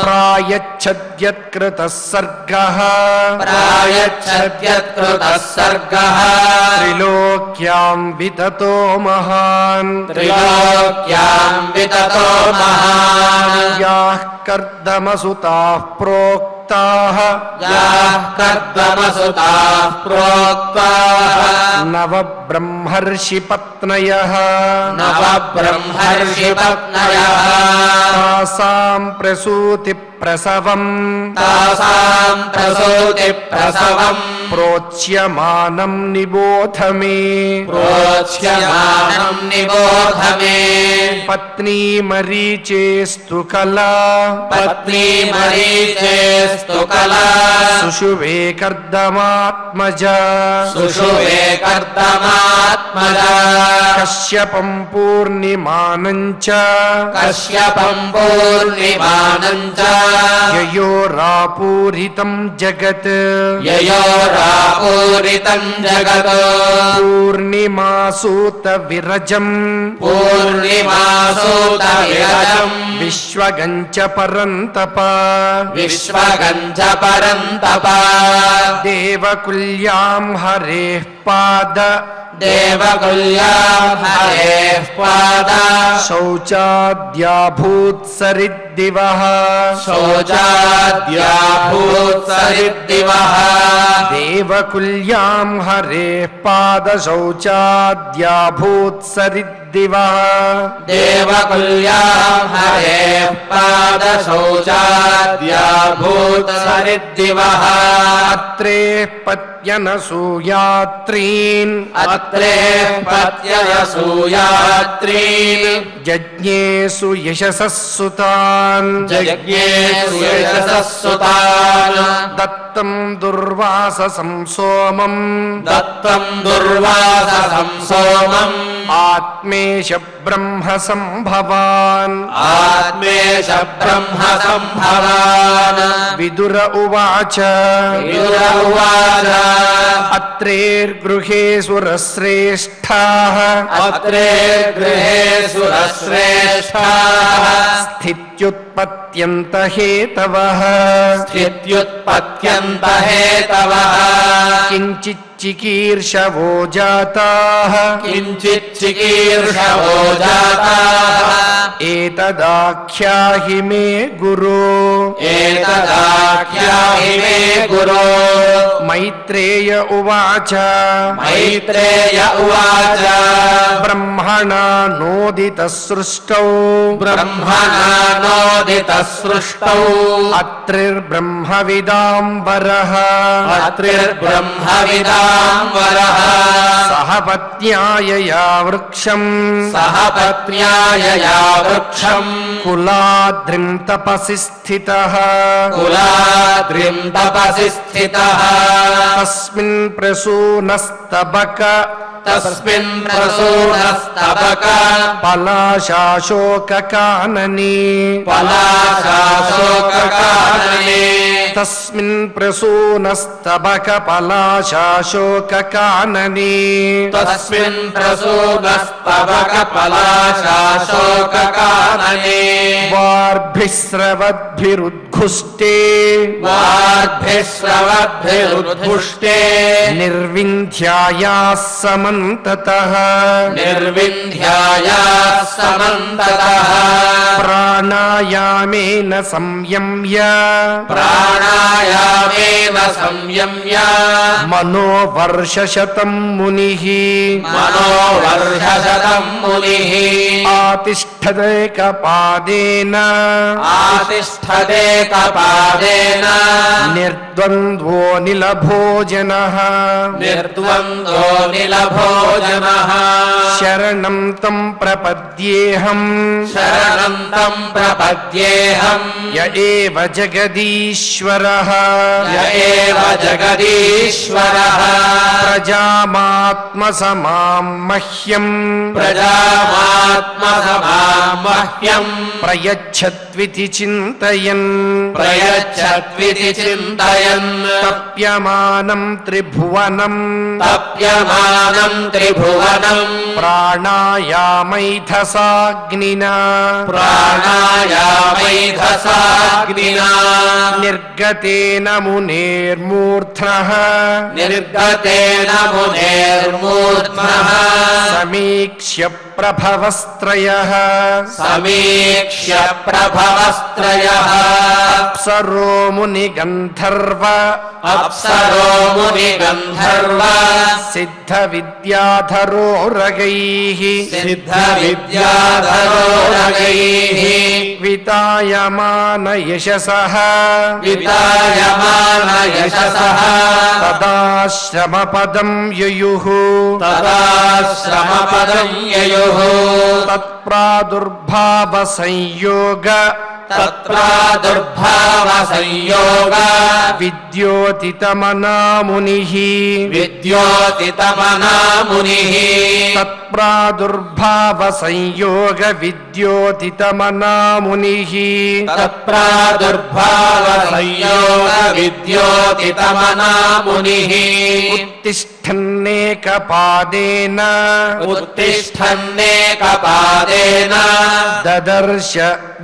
प्रायच्छद्यत्कृतः सर्गः प्रायच्छद्यत्कृतः सर्गः त्रिलोक्यां विततो महान् त्रिलोक्यां विततो महान् याः कर्दमसुताः प्रोक्ता प्रोक्ताः याः कर्दमसुताः प्रोक्ताः नवब्रह्मर्षिपत्नयः नवब्रह्मर्षिपत्नयः तासां प्रसूतिप्रसवम् तासां प्रसूतिप्रसवम् प्रोच्यमानं निबोध मे प्रोच्यमानं निबोध मे पत्नी मरीचेस्तु कला पत्नी मरीचेस्तु कला सुषुवे कर्दमात्मजा सुषुवे कर्दमात्मजा कश्यपं पूर्णिमानं च कश्यपं पूर्णिमानं च ययोरापूरितं जगत् ययोरापूरितं जगत् पूर्णिमासूतविरजम् पूर्णिमासूतविरजम् विश्वगञ्च परन्तप विश्वगञ्च परन्तप देवकुल्यां हरेः पाद देवकुल्यां हरेः पाद शौचाद्याभूत्सरिद्दिवः शौचाद्याभूत्सरिद्दिवः देवकुल्यां हरेः पाद शौचाद्याभूत्सरिद्दिवः देवकुल्यां हरेः पाद शौचाद्याभूत्सरिद्दिवः अत्रेः पत्यनसूयात्रीन् अत्रेः पत्यनसूयात्रीन् यज्ञेषु यशसः सुतान् यज्ञेषु यशसः सुतान् दत्तं दुर्वाससं सोमम् दत्तं दुर्वाससं सोमम् आत्मेश ब्रह्म संभवान् आत्मेश ब्रह्म संभवान् विदुर उवाच विदुर उवाच अत्रेर्गृहे सुरश्रेष्ठाः अत्रे गृहे सुरश्रेष्ठाः स्थित्युत्पत्यन्त हेतवः स्थित्युत्पत्यन्त हेतवः किञ्चिच्चिकीर्षवो जाताः किञ्चित् चिकीर्षवो जाताः एतदाख्याहि मे गुरो एतदाख्याहि मे गुरो मैत्रेय उवाच मैत्रेय उवाच ब्रह्मणा नोदितः सृष्टौ ब्रह्मणा नोदितः सृष्टौ अत्रिर्ब्रह्मविदाम्बरः अत्रिर्ब्रह्मविदाम्बरः सह पत्न्यायया वृक्षम् सह पत्न्यायया वृक्षम् कुलाद्रिं तपसि स्थितः कुलाद्रिं तपसि स्थितः तस्मिन् प्रसूनस्तबक तस्मिन् प्रसूनस्तबक पलाशाशोककानने पलाशाशोककानने तस्मिन् प्रसूनस्तबक पलाशाशोककानने तस्मिन् प्रसूनस्तबक पलाशाशोककानने वार्भिस्रवद्भिरुद्घुष्टे वार्भिस्रवद्भिरुद्घुष्टे निर्विन्ध्यायाः समन्ततः निर्विन्ध्यायाः समन्ततः प्राणायामेन संयम्य प्राणायामेन संयम्य मनोवर्षशतं मुनिः मनोवर्षशतं मुनिः आतिष्ठदेकपादेन आतिष्ठदेकपादेन निर्द्वन्द्वो निलभोजनः निर्द्वन्द्वो निलभोजनः शरणं तं प्रपद्येऽहम् शरणं तं प्रपद्येऽहम् य एव जगदीश्वरः य एव जगदीश्वरः प्रजामात्मसमां मह्यम् प्रजामात्मसमां मह्यम् प्रयच्छत्विति चिन्तयन् प्रयच्छत्विति चिन्तयन् तप्यमानं त्रिभुवनम् तप्यमानं त्रिभुवनम् प्राणायामैधसाग्निना प्राणायामैधसाग्निना निर्गतेन मुनेर्मूर्ध्नः निर्गतेन मुनेर्मूर्ध्नः समीक्ष्य ప్రభవస్త్రయః సమీక్ష్య ప్రభవస్త్రయః అప్సరో ముని గంధర్వ అప్సరో ముని గంధర్వ సిద్ధ విద్యాధరో రగైః సిద్ధ విద్యాధరో రగైః వితాయమాన యశసః వితాయమాన యశసః తదాశ్రమపదం యయుః తదాశ్రమపదం యయుః తత్ప్రాదుర్భావ సంయోగ తత్ప్రాదుర్భావ సంయోగ విద్యోతితమనా మునిః విద్యోతితమనా మునిః తత్ప్రాదుర్భావ సంయోగ విద్యోతితమనా మునిః తత్ప్రాదుర్భావ సంయోగ విద్యోతితమనా మునిః ఉత్తిష్ఠన్నేకపాదేన ఉత్తిష్ఠన్నేకపాదేన దదర్శ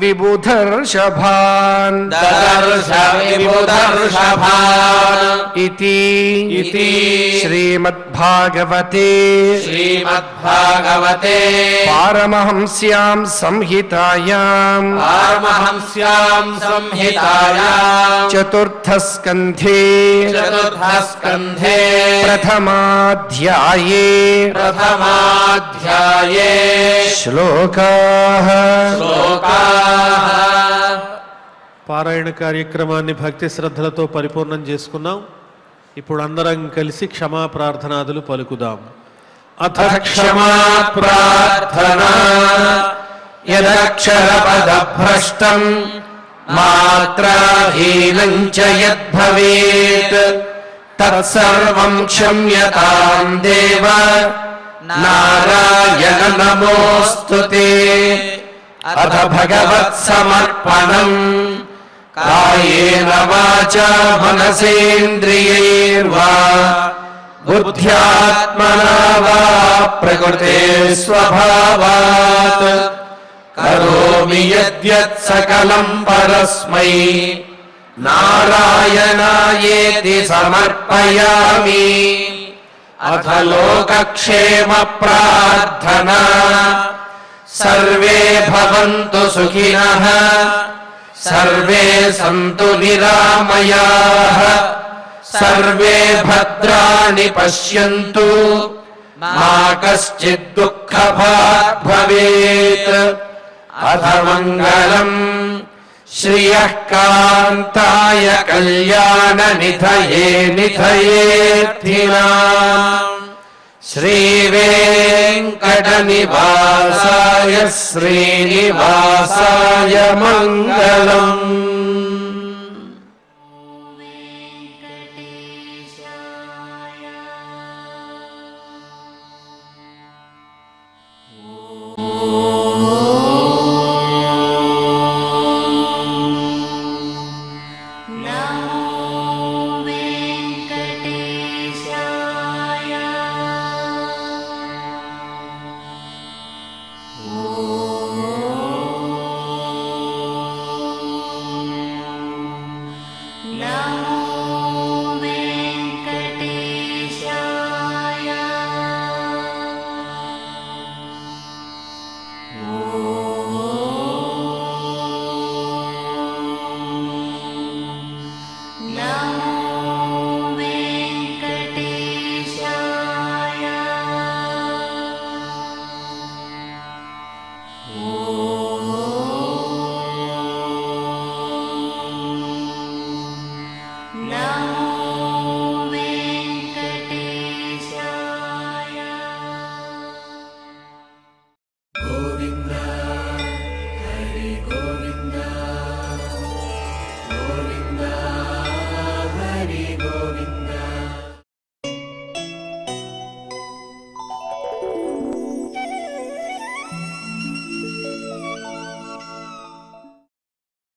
విబుధర్షభాన్ దదర్శ విబుధర్షభాన్ ఇతి ఇతి శ్రీమద్భాగవతే శ్రీమద్భాగవతే పారమహంస్యాం సంహితాయాం పారమహంస్యాం సంహితాయాం చతుర్థస్కంధే చతుర్థస్కంధే ప్రథమాధ్యాయే ప్రథమాధ్యాయే శ్లోకాః శ్లోకాః. పారాయణ కార్యక్రమాన్ని భక్తి శ్రద్ధలతో పరిపూర్ణం చేసుకున్నాం. ఇప్పుడు అందరం కలిసి క్షమా ప్రార్థనాదులు పలుకుదాం. అథ క్షమా ప్రార్థనా యదక్షరపదభ్రష్టం మాత్రాహీనం చ యద్భవేత్ తత్సర్వం క్షమ్యతాం దేవ నారాయణ నమోస్తుతే. అథ భగవత్సమర్పణం కాయేన వాచా మనసేంద్రియైర్వా బుద్ధ్యాత్మనా వా ప్రకృతే స్వభావాత్ కరోమి యద్యత్ సకలం పరస్మై నారాయణాయేతి సమర్పయామి. అథ లోకక్షేమ ప్రార్థనా సర్వే భవంతు సుఖినః సర్వే సంతు నిరామయాః సర్వే భద్రాణి పశ్యంతు మా కశ్చిద్ దుఃఖభాగ్ భవేత్. అథ మంగళం శ్రియః కాంతాయ కళ్యాణ నిధయే నిధయేర్థినాం శ్రీవేంకటనివాసాయ శ్రీనివాసాయ మంగళం. Oh